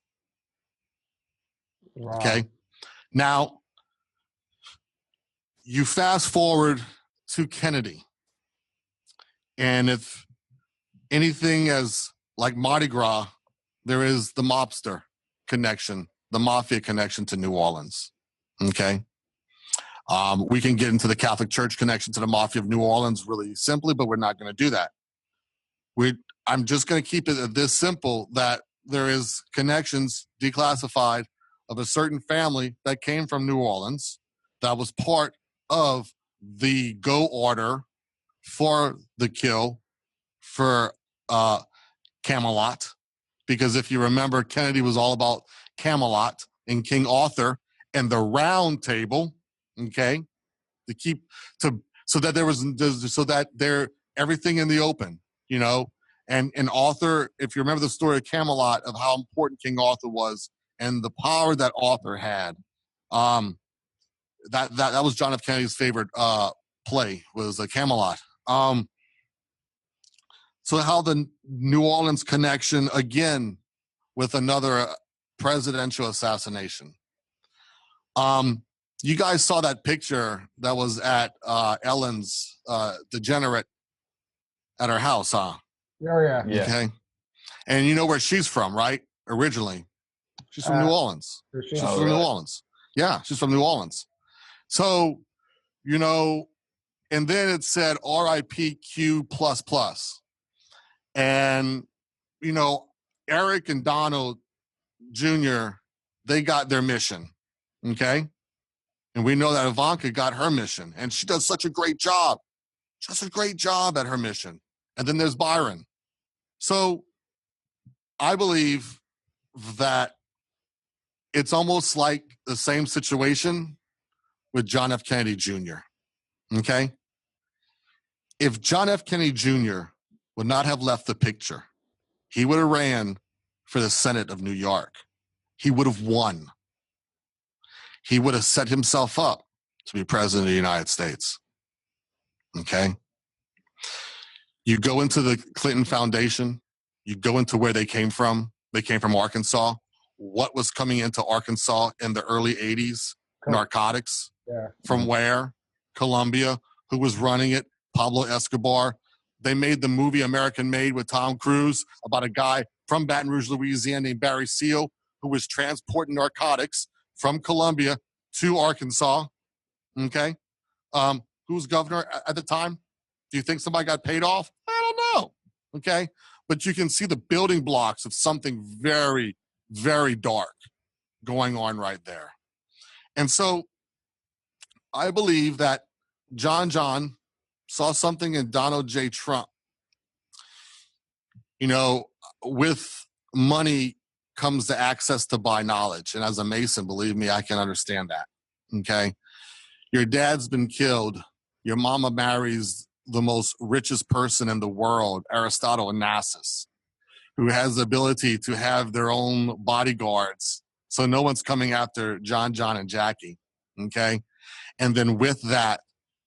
Wow. Okay. Now, you fast forward to Kennedy, and if anything as like Mardi Gras, there is the mobster connection, the mafia connection to New Orleans. Okay. We can get into the Catholic Church connection to the mafia of New Orleans really simply, but we're not going to do that. I'm just going to keep it this simple, that there is connections declassified of a certain family that came from New Orleans that was part of the go order for the kill for Camelot. Because if you remember, Kennedy was all about Camelot and King Arthur and the Round Table, okay, so that they're everything in the open, you know. And Arthur, if you remember the story of Camelot, of how important King Arthur was and the power that Arthur had, that was John F. Kennedy's favorite play, was Camelot. So how the New Orleans connection, again, with another presidential assassination. You guys saw that picture that was at Ellen's degenerate at her house, huh? Oh, yeah. Yeah. Okay. And you know where she's from, right? Originally. She's from New Orleans. She's from really? New Orleans. Yeah, she's from New Orleans. So, you know, and then it said RIP Q++. And, you know, Eric and Donald Jr., they got their mission. Okay. And we know that Ivanka got her mission, and she does such a great job. She does a great job at her mission. And then there's Byron. So I believe that it's almost like the same situation with John F. Kennedy Jr. Okay? If John F. Kennedy Jr. would not have left the picture, he would have ran for the Senate of New York. He would have won. He would have set himself up to be president of the United States. Okay? You go into the Clinton Foundation, you go into where they came from. They came from Arkansas. What was coming into Arkansas in the early 80s? Narcotics. Yeah. From where? Colombia. Who was running it? Pablo Escobar. They made the movie American Made with Tom Cruise about a guy from Baton Rouge, Louisiana named Barry Seal, who was transporting narcotics from Colombia to Arkansas. Okay? Who was governor at the time? Do you think somebody got paid off? I don't know. Okay? But you can see the building blocks of something very, very dark going on right there. And so I believe that John saw something in Donald J. Trump. You know, with money comes the access to buy knowledge. And as a Mason, believe me, I can understand that. Okay? Your dad's been killed. Your mama marries the most richest person in the world, Aristotle Onassis, who has the ability to have their own bodyguards. So no one's coming after John, and Jackie. Okay? And then with that,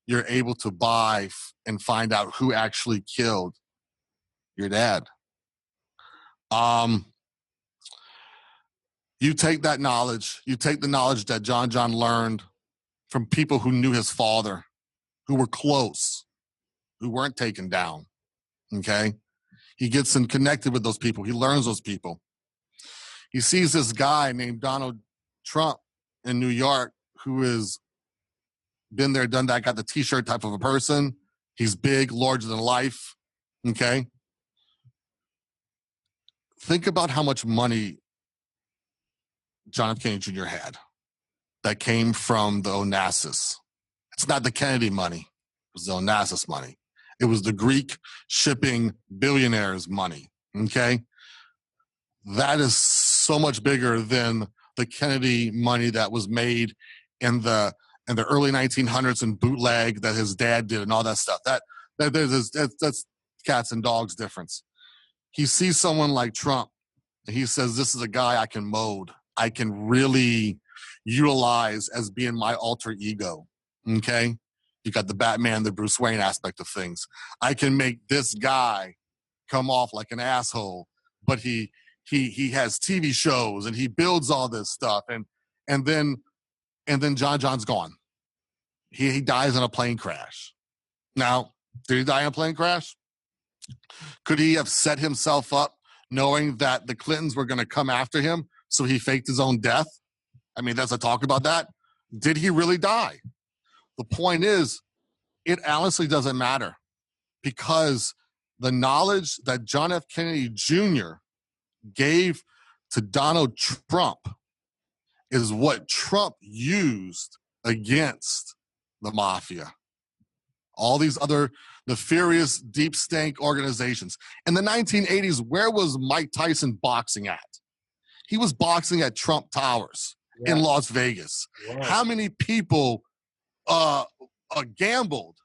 you're able to buy and find out who actually killed your dad. You take that knowledge, you take the knowledge that John learned from people who knew his father, who were close, who weren't taken down, okay? He gets connected with those people. He learns those people. He sees this guy named Donald Trump in New York who has been there, done that, got the T-shirt type of a person. He's big, larger than life, okay? Think about how much money John F. Kennedy Jr. had that came from the Onassis. It's not the Kennedy money. It was the Onassis money. It was the Greek shipping billionaires' money, okay? That is so much bigger than the Kennedy money that was made in the early 1900s in bootleg that his dad did and all that stuff. That's cats and dogs difference. He sees someone like Trump, and he says, this is a guy I can mold. I can really utilize as being my alter ego, okay? You got the Batman, the Bruce Wayne aspect of things. I can make this guy come off like an asshole, but he has TV shows and he builds all this stuff, and then John John's gone. He dies in a plane crash. Now, did he die in a plane crash? Could he have set himself up knowing that the Clintons were going to come after him, so he faked his own death? I mean, there's a talk about that. Did he really die? The point is, it honestly doesn't matter, because the knowledge that John F. Kennedy Jr. gave to Donald Trump is what Trump used against the mafia. All these other nefarious deep state organizations. In the 1980s, where was Mike Tyson boxing at? He was boxing at Trump Towers in Las Vegas. Right. How many people gambled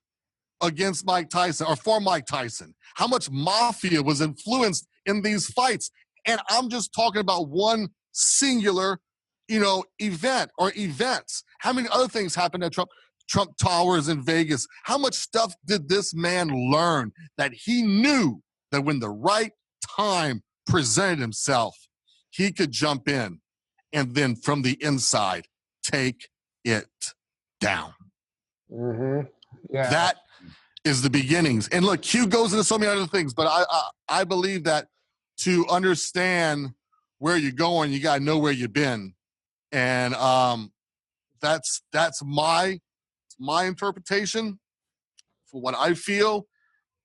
against Mike Tyson or for Mike Tyson? How much mafia was influenced in these fights? And I'm just talking about one singular, event or events. How many other things happened at Trump Towers in Vegas? How much stuff did this man learn that he knew that when the right time presented himself, he could jump in and then from the inside take it down? Mm-hmm. Yeah. That is the beginnings. And look, Q goes into so many other things, but I believe that to understand where you're going, you got to know where you've been. And that's my interpretation for what I feel,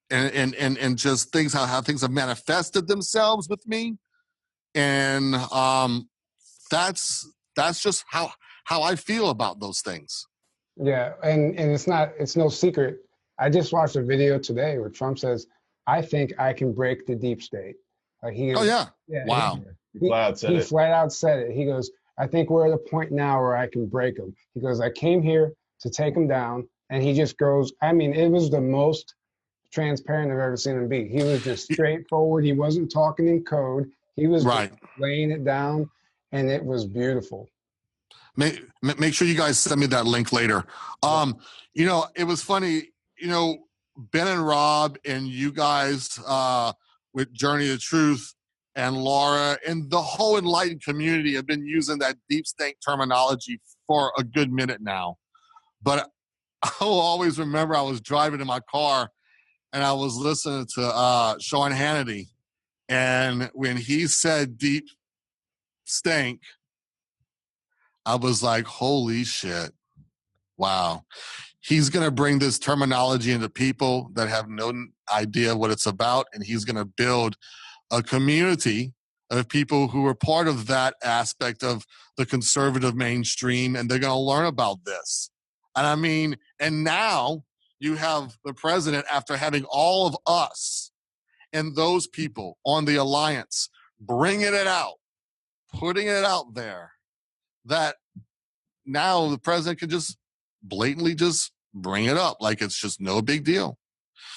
and just things, how things have manifested themselves with me. And that's just how I feel about those things. Yeah, and it's no secret. I just watched a video today where Trump says, "I think I can break the deep state." Like Wow. He flat out said it. He goes, "I think we're at a point now where I can break them." He goes, "I came here to take them down," and he just goes. I mean, it was the most transparent I've ever seen him be. He was just straightforward. He wasn't talking in code. He was just laying it down, and it was beautiful. Make sure you guys send me that link later. It was funny, Ben and Rob and you guys with Journey to Truth and Laura and the whole enlightened community have been using that deep state terminology for a good minute now. But I will always remember I was driving in my car and I was listening to Sean Hannity. And when he said deep stank, I was like, holy shit. Wow. He's going to bring this terminology into people that have no idea what it's about. And he's going to build a community of people who are part of that aspect of the conservative mainstream. And they're going to learn about this. And now you have the president, after having all of us and those people on the alliance, bringing it out, putting it out there, that now the president can just blatantly just bring it up like it's just no big deal.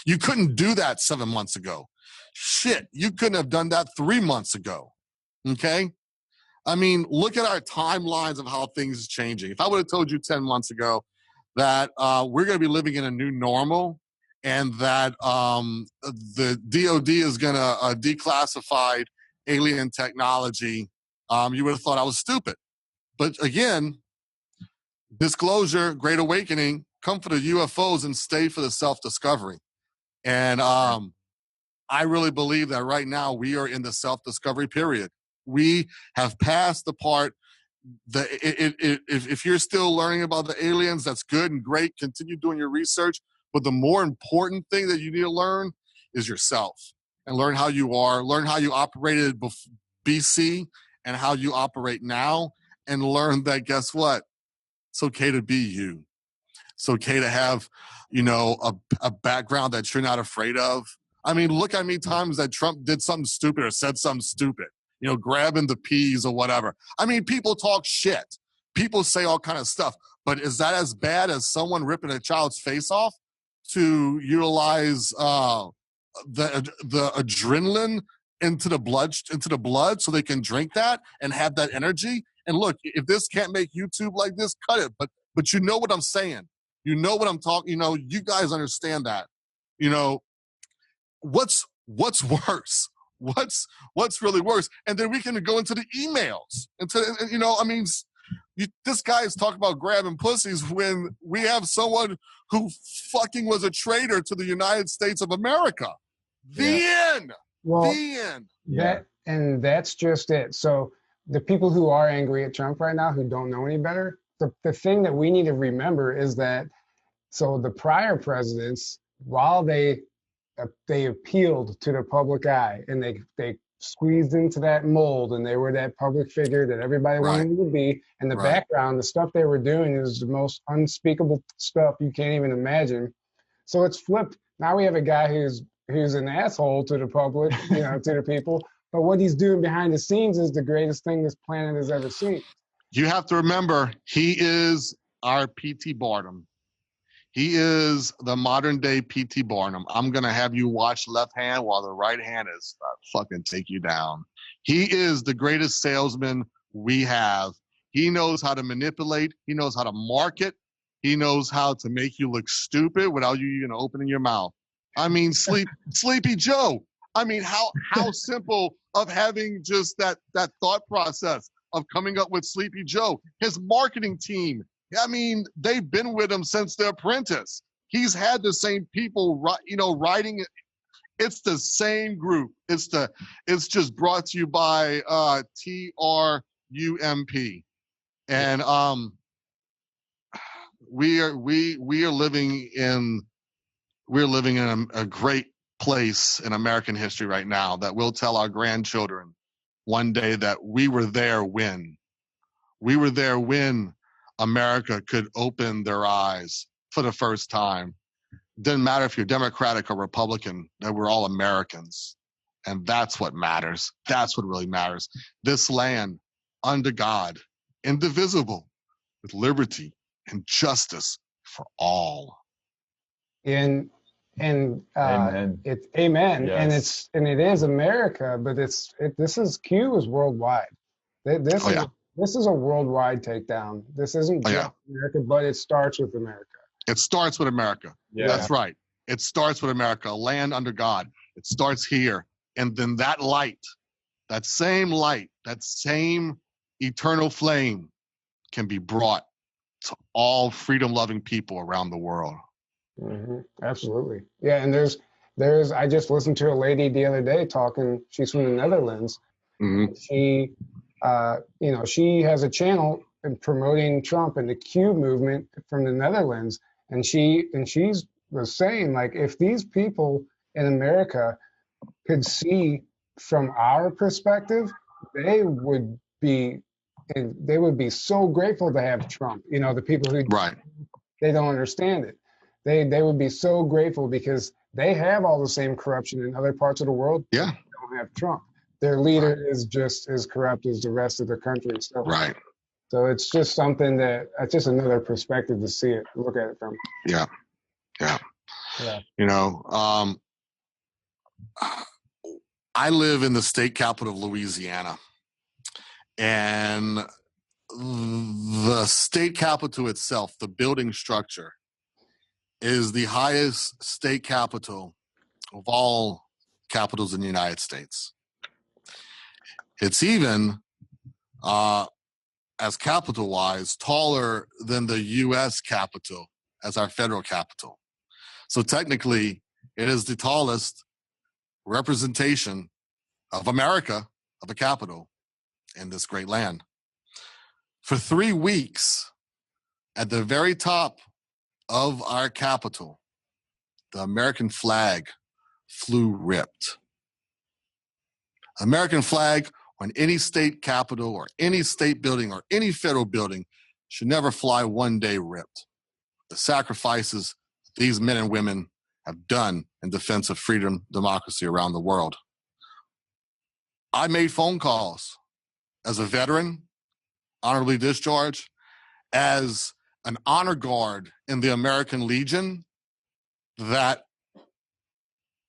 You couldn't do that 7 months ago. Shit, you couldn't have done that 3 months ago. Okay? Look at our timelines of how things are changing. If I would have told you 10 months ago that we're going to be living in a new normal and that the DOD is going to declassify alien technology, you would have thought I was stupid. But again, disclosure, Great Awakening, come for the UFOs and stay for the self-discovery. And I really believe that right now we are in the self-discovery period. We have passed the part that if you're still learning about the aliens, that's good and great. Continue doing your research. But the more important thing that you need to learn is yourself, and learn how you are, learn how you operated BC and how you operate now, and learn that, guess what? It's okay to be you. It's okay to have, a background that you're not afraid of. Look how many times that Trump did something stupid or said something stupid, grabbing the peas or whatever. People talk shit. People say all kind of stuff. But is that as bad as someone ripping a child's face off to utilize the adrenaline into the blood so they can drink that and have that energy? And look, if this can't make YouTube like this, cut it. But you know what I'm saying. You know what I'm talking, you guys understand that. What's worse? What's really worse? And then we can go into the emails. This guy is talking about grabbing pussies when we have someone who fucking was a traitor to the United States of America. The end. Well, the end. And that's just it. So the people who are angry at Trump right now, who don't know any better, the thing that we need to remember is that, so the prior presidents, while they appealed to the public eye and they squeezed into that mold and they were that public figure that everybody wanted to be, in the background, the stuff they were doing is the most unspeakable stuff you can't even imagine. So it's flipped. Now we have a guy who's an asshole to the public, to the people, but what he's doing behind the scenes is the greatest thing this planet has ever seen. You have to remember, he is our P.T. Barnum. He is the modern day P.T. Barnum. I'm going to have you watch left hand while the right hand is fucking take you down. He is the greatest salesman we have. He knows how to manipulate. He knows how to market. He knows how to make you look stupid without you even opening your mouth. I mean, Sleepy Joe. I mean, how simple of having just that thought process of coming up with Sleepy Joe. His marketing team, I mean, they've been with him since The Apprentice. He's had the same people, writing it. It's the same group. It's just brought to you by TRUMP. And we're living in a great place in American history right now that we'll tell our grandchildren one day that we were there when America could open their eyes for the first time. Doesn't matter if you're Democratic or Republican, that we're all Americans. And that's what matters. That's what really matters. This land, under God, indivisible, with liberty and justice for all. Amen. It's amen. Yes. And it is America, but this Q is worldwide. This is a worldwide takedown. This isn't just America, but it starts with America. It starts with America. Yeah. That's right. It starts with America, a land under God. It starts here. And then that light, that same eternal flame can be brought to all freedom-loving people around the world. Mm-hmm. Absolutely. Yeah, and there's I just listened to a lady the other day talking, she's from the Netherlands. Mm-hmm. She has a channel promoting Trump and the Q movement from the Netherlands. And she was saying, like, if these people in America could see from our perspective, they would be so grateful to have Trump. The people who they don't understand it. They would be so grateful because they have all the same corruption in other parts of the world. Yeah. They don't have Trump. Their leader is just as corrupt as the rest of the country. So, so it's just something it's just another perspective to look at it from. Yeah. I live in the state capital of Louisiana, and the state capital itself, the building structure, is the highest state capital of all capitals in the United States. It's even, as capital-wise, taller than the U.S. Capitol as our federal capital. So technically, it is the tallest representation of America, of a capital, in this great land. For 3 weeks, at the very top of our capital, the American flag flew ripped. American flag on any state capitol or any state building or any federal building should never fly one day ripped. The sacrifices these men and women have done in defense of freedom, democracy around the world. I made phone calls as a veteran, honorably discharged, as an honor guard in the American Legion that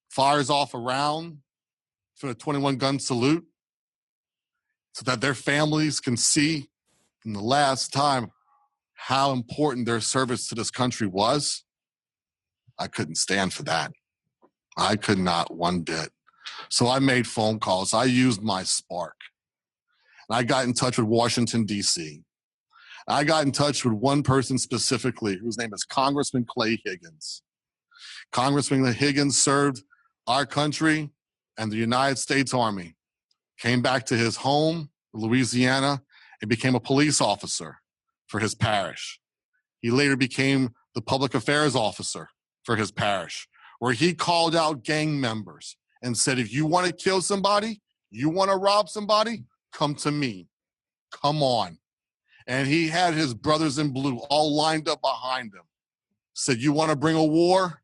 fires off a round for a 21-gun salute so that their families can see in the last time how important their service to this country was, I couldn't stand for that. I could not one bit. So I made phone calls. I used my spark. And I got in touch with Washington, D.C. I got in touch with one person specifically whose name is Congressman Clay Higgins. Congressman Higgins served our country and the United States Army, came back to his home, Louisiana, and became a police officer for his parish. He later became the public affairs officer for his parish, where he called out gang members and said, if you want to kill somebody, you want to rob somebody, come to me. Come on. And he had his brothers in blue all lined up behind him. Said, you want to bring a war?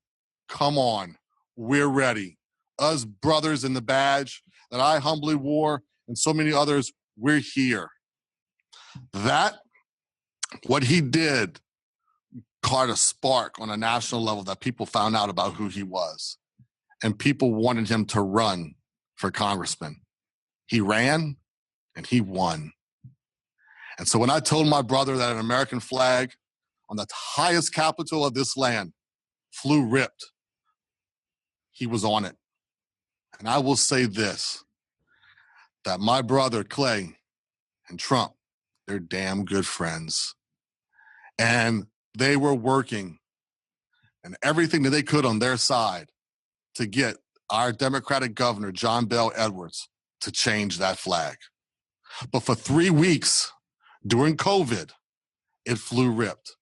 Come on. We're ready. Us brothers in the badge that I humbly wore and so many others, we're here. That, what he did, caught a spark on a national level that people found out about who he was. And people wanted him to run for congressman. He ran and he won. And so when I told my brother that an American flag on the highest capital of this land flew ripped, he was on it. And I will say this, that my brother Clay and Trump, they're damn good friends. And they were working and everything that they could on their side to get our Democratic governor, John Bel Edwards, to change that flag. But for 3 weeks during COVID, it flew ripped.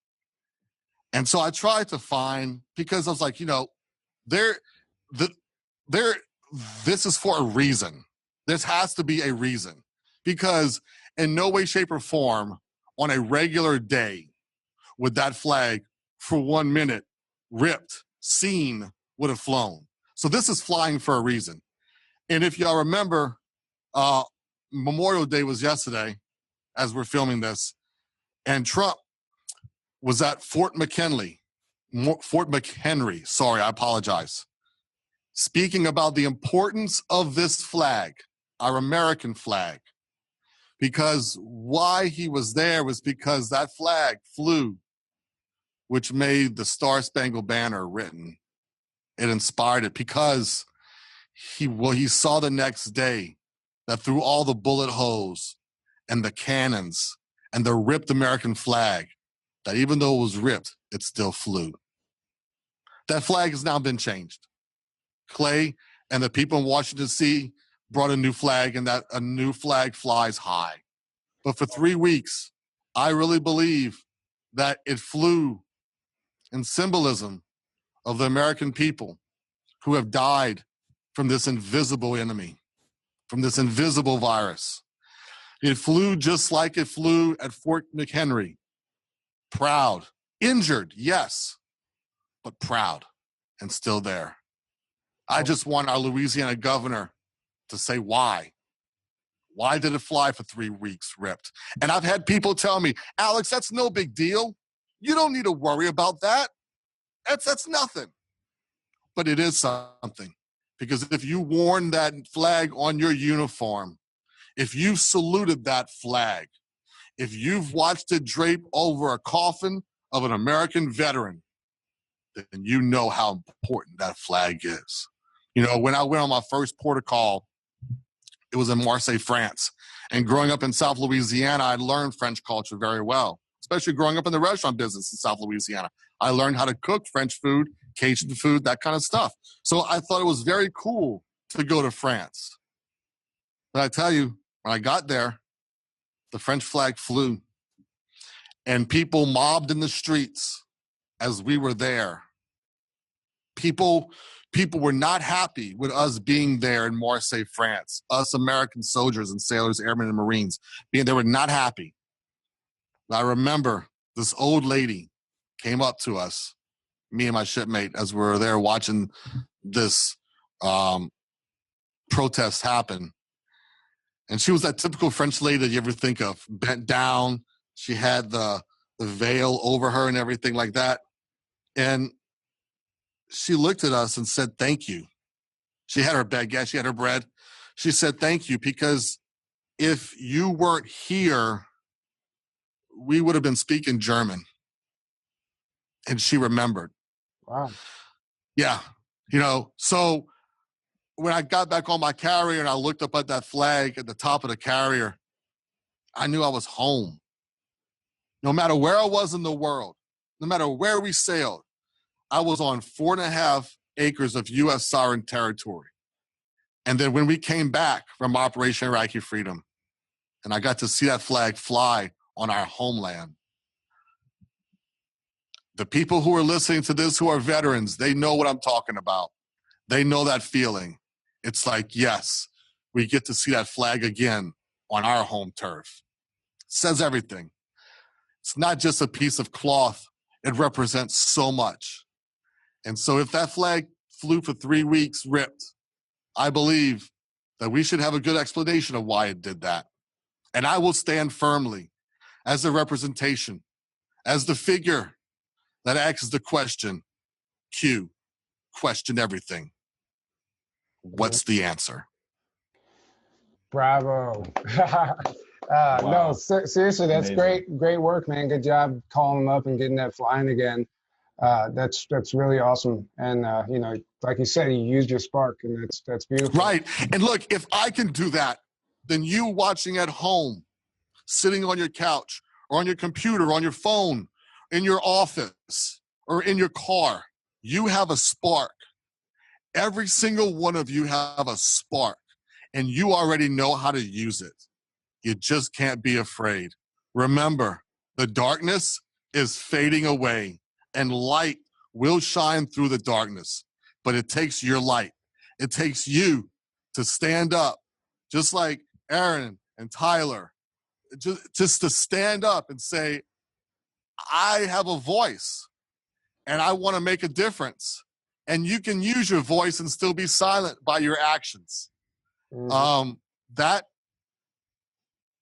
And so I tried to find, because I was like, this is for a reason. This has to be a reason. Because in no way, shape, or form on a regular day would that flag for 1 minute ripped, seen, would have flown. So this is flying for a reason. And if y'all remember, Memorial Day was yesterday as we're filming this, and Trump was at Fort McHenry, sorry, I apologize, speaking about the importance of this flag, our American flag, because why he was there was because that flag flew, which made the Star-Spangled Banner written. It inspired it because he saw the next day that through all the bullet holes and the cannons and the ripped American flag, that even though it was ripped, it still flew. That flag has now been changed. Clay and the people in Washington, D.C. brought a new flag, and that a new flag flies high. But for 3 weeks, I really believe that it flew in symbolism of the American people who have died from this invisible enemy, from this invisible virus. It flew just like it flew at Fort McHenry. Proud, injured, yes, but proud and still there. I just want our Louisiana governor to say why. Why did it fly for 3 weeks ripped? And I've had people tell me, Alex, that's no big deal. You don't need to worry about that. That's nothing. But it is something. Because if you worn that flag on your uniform, if you've saluted that flag, if you've watched it drape over a coffin of an American veteran, then you know how important that flag is. When I went on my first port of call, it was in Marseille, France. And growing up in South Louisiana, I learned French culture very well, especially growing up in the restaurant business in South Louisiana. I learned how to cook French food, Cajun food, that kind of stuff. So I thought it was very cool to go to France. But I tell you, when I got there, the French flag flew. And people mobbed in the streets as we were there. People were not happy with us being there in Marseille, France. Us American soldiers and sailors, airmen and Marines, they were not happy. I remember this old lady came up to us, me and my shipmate, as we were there watching this protest happen. And she was that typical French lady that you ever think of, bent down. She had the veil over her and everything like that. And she looked at us and said, thank you. She had her baguette, she had her bread. She said, thank you, because if you weren't here, we would have been speaking German. And she remembered. Wow. Yeah. You know, so when I got back on my carrier and I looked up at that flag at the top of the carrier, I knew I was home. No matter where I was in the world, no matter where we sailed, I was on 4.5 acres of U.S. sovereign territory. And then when we came back from Operation Iraqi Freedom, and I got to see that flag fly on our homeland, the people who are listening to this who are veterans, they know what I'm talking about. They know that feeling. It's like, yes, we get to see that flag again on our home turf. It says everything. It's not just a piece of cloth. It represents so much. And so if that flag flew for 3 weeks ripped, I believe that we should have a good explanation of why it did that. And I will stand firmly as a representation, as the figure that asks the question, Q, question everything. What's the answer? Bravo. Wow. No, seriously, that's amazing. Great work, man. Good job calling them up and getting that flying again. That's really awesome. And, you know, like you said, you used your spark, and that's beautiful. Right. And look, if I can do that, then you watching at home, sitting on your couch or on your computer, or on your phone, in your office or in your car, you have a spark. Every single one of you have a spark, and you already know how to use it. You just can't be afraid. Remember, the darkness is fading away, and light will shine through the darkness. But it takes your light. It takes you to stand up, just like Aaron and Tyler, just to stand up and say, I have a voice, and I want to make a difference. And you can use your voice and still be silent by your actions. Mm-hmm.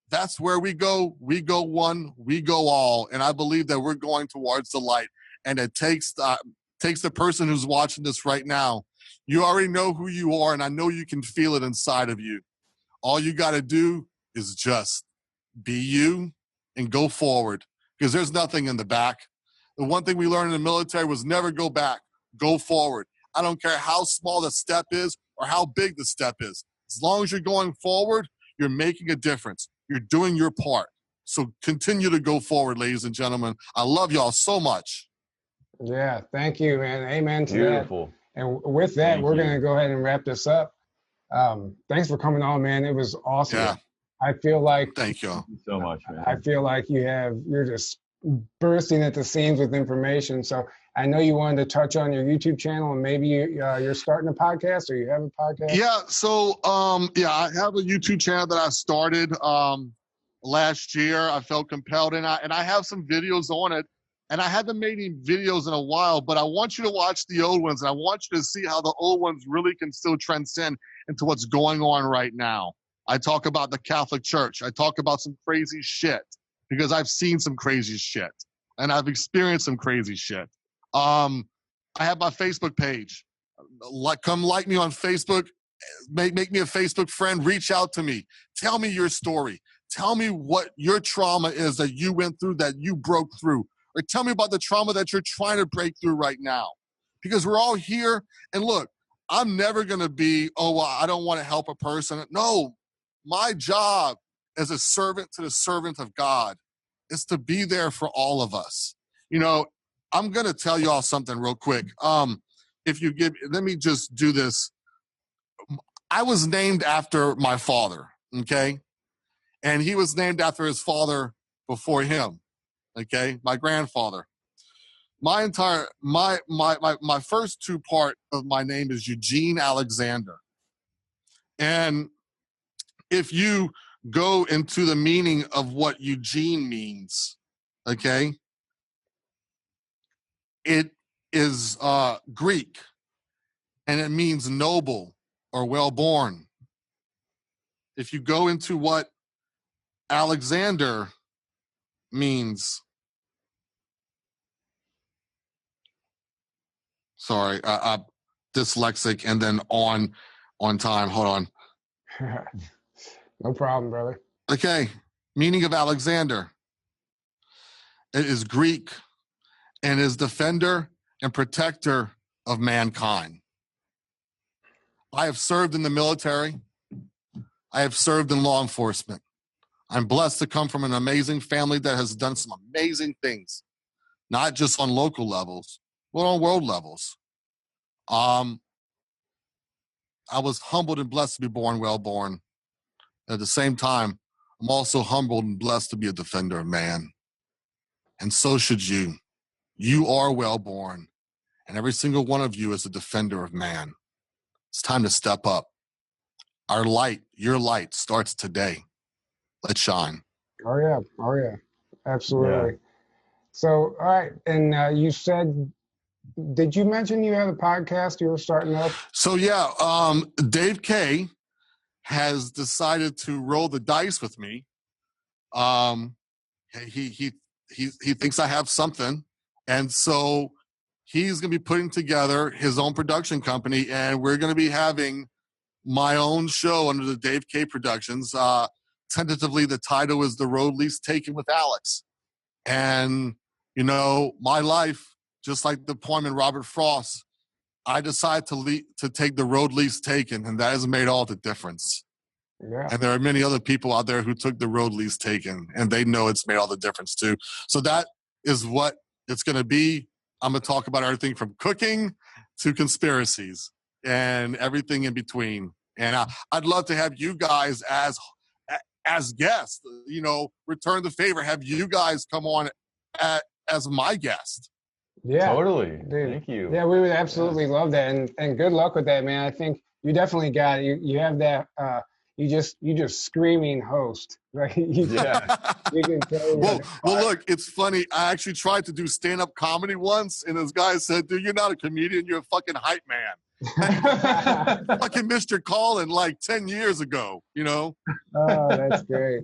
That's where we go. We go one, we go all. And I believe that we're going towards the light. And it takes the person who's watching this right now. You already know who you are, and I know you can feel it inside of you. All you got to do is just be you and go forward, because there's nothing in the back. The one thing we learned in the military was never go back, go forward. I don't care how small the step is or how big the step is. As long as you're going forward, you're making a difference. You're doing your part. So continue to go forward, ladies and gentlemen. I love y'all so much. Yeah, thank you, man. Amen to Beautiful. that. And with that, we're going to go ahead and wrap this up. Thanks for coming on, man. It was awesome. Yeah. I feel like thank you so much, man. I feel like you're just bursting at the seams with information. So I know you wanted to touch on your YouTube channel, and maybe you're starting a podcast, or you have a podcast. Yeah. So I have a YouTube channel that I started last year. I felt compelled, and I have some videos on it. And I haven't made any videos in a while, but I want you to watch the old ones, and I want you to see how the old ones really can still transcend into what's going on right now. I talk about the Catholic Church. I talk about some crazy shit, because I've seen some crazy shit, and I've experienced some crazy shit. I have my Facebook page. Come like me on Facebook. Make me a Facebook friend. Reach out to me. Tell me your story. Tell me what your trauma is that you went through, that you broke through. Or tell me about the trauma that you're trying to break through right now. Because we're all here. And look, I'm never going to be, oh, well, I don't want to help a person. No, my job as a servant to the servant of God is to be there for all of us. You know, I'm going to tell you all something real quick. Let me just do this. I was named after my father, okay? And he was named after his father before him. Okay, my grandfather. My first two part of my name is Eugene Alexandre. And if you go into the meaning of what Eugene means, okay, it is Greek, and it means noble or well-born. If you go into what Alexander means, sorry, I'm dyslexic, and then on time. Hold on. No problem, brother. Okay, meaning of Alexander. It is Greek and is defender and protector of mankind. I have served in the military. I have served in law enforcement. I'm blessed to come from an amazing family that has done some amazing things, not just on local levels, but on world levels. I was humbled and blessed to be born well-born. At the same time, I'm also humbled and blessed to be a defender of man. And so should you. You are well-born, and every single one of you is a defender of man. It's time to step up. Our light, your light, starts today. Let's shine. Oh, yeah. Absolutely. Yeah. So, all right. And you said, did you mention you had a podcast you were starting up? So, yeah, Dave K has decided to roll the dice with me. He thinks I have something. And so he's going to be putting together his own production company, and we're going to be having my own show under the Dave K Productions. Tentatively, the title is The Road Least Taken with Alex. And, you know, my life, just like the poem in Robert Frost, I decided to take the road least taken, and that has made all the difference. Yeah. And there are many other people out there who took the road least taken, and they know it's made all the difference too. So that is what it's going to be. I'm going to talk about everything from cooking to conspiracies and everything in between. And I'd love to have you guys as guests, you know, return the favor, have you guys come on as my guest. Yeah, totally. Dude. Thank you. Yeah, we would absolutely love that, and good luck with that, man. I think you definitely got it. You have that. You just screaming host, right? Yeah. You can well, look, it's funny. I actually tried to do stand-up comedy once, and this guy said, "Dude, you're not a comedian. You're a fucking hype man." Fucking Mr. Colin like 10 years ago, you know? Oh, that's great.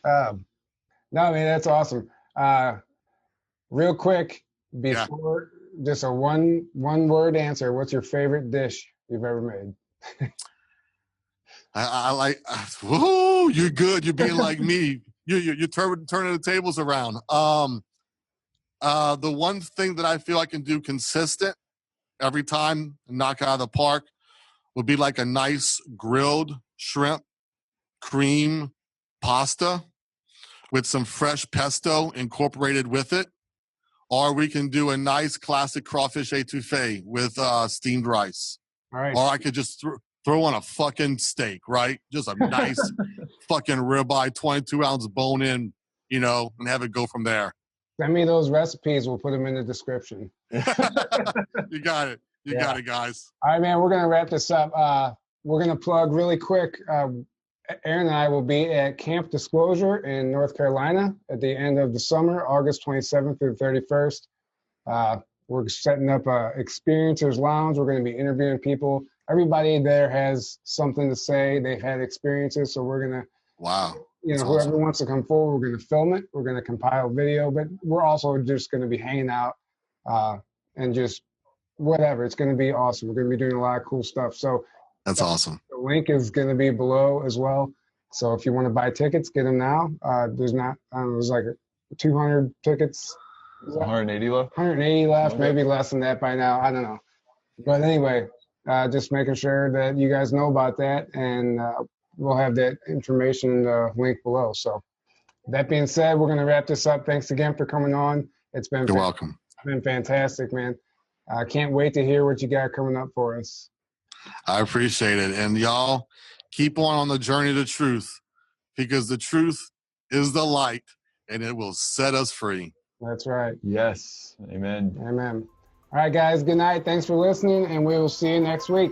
No, man, that's awesome. Real quick, before just a one word answer, what's your favorite dish you've ever made? I like, whoa, you're good. You're being like me. You're turning the tables around. The one thing that I feel I can do consistent every time, knock out of the park, would be like a nice grilled shrimp cream pasta with some fresh pesto incorporated with it. Or we can do a nice classic crawfish etouffee with steamed rice. All right. Or I could just throw on a fucking steak, right? Just a nice fucking ribeye, 22-ounce bone-in, you know, and have it go from there. Send me those recipes. We'll put them in the description. You got it. You got it, guys. All right, man. We're going to wrap this up. We're going to plug really quick. Aaron and I will be at Camp Disclosure in North Carolina at the end of the summer, August 27th through 31st. We're setting up a Experiencers Lounge. We're going to be interviewing people. Everybody there has something to say. They've had experiences, so we're going to, you know, whoever wants to come forward, we're going to film it. We're going to compile video, but we're also just going to be hanging out and just whatever. It's going to be awesome. We're going to be doing a lot of cool stuff. So that's awesome. The link is going to be below as well. So if you want to buy tickets, get them now. There's like 200 tickets. 180 left? 180 left, maybe less than that by now. I don't know. But anyway, just making sure that you guys know about that, and we'll have that information in the link below. So that being said, we're going to wrap this up. Thanks again for coming on. You're welcome. It's been fantastic, man. I can't wait to hear what you got coming up for us. I appreciate it. And y'all keep on the journey to truth, because the truth is the light and it will set us free. That's right. Yes. Amen. Amen. All right, guys. Good night. Thanks for listening, and we will see you next week.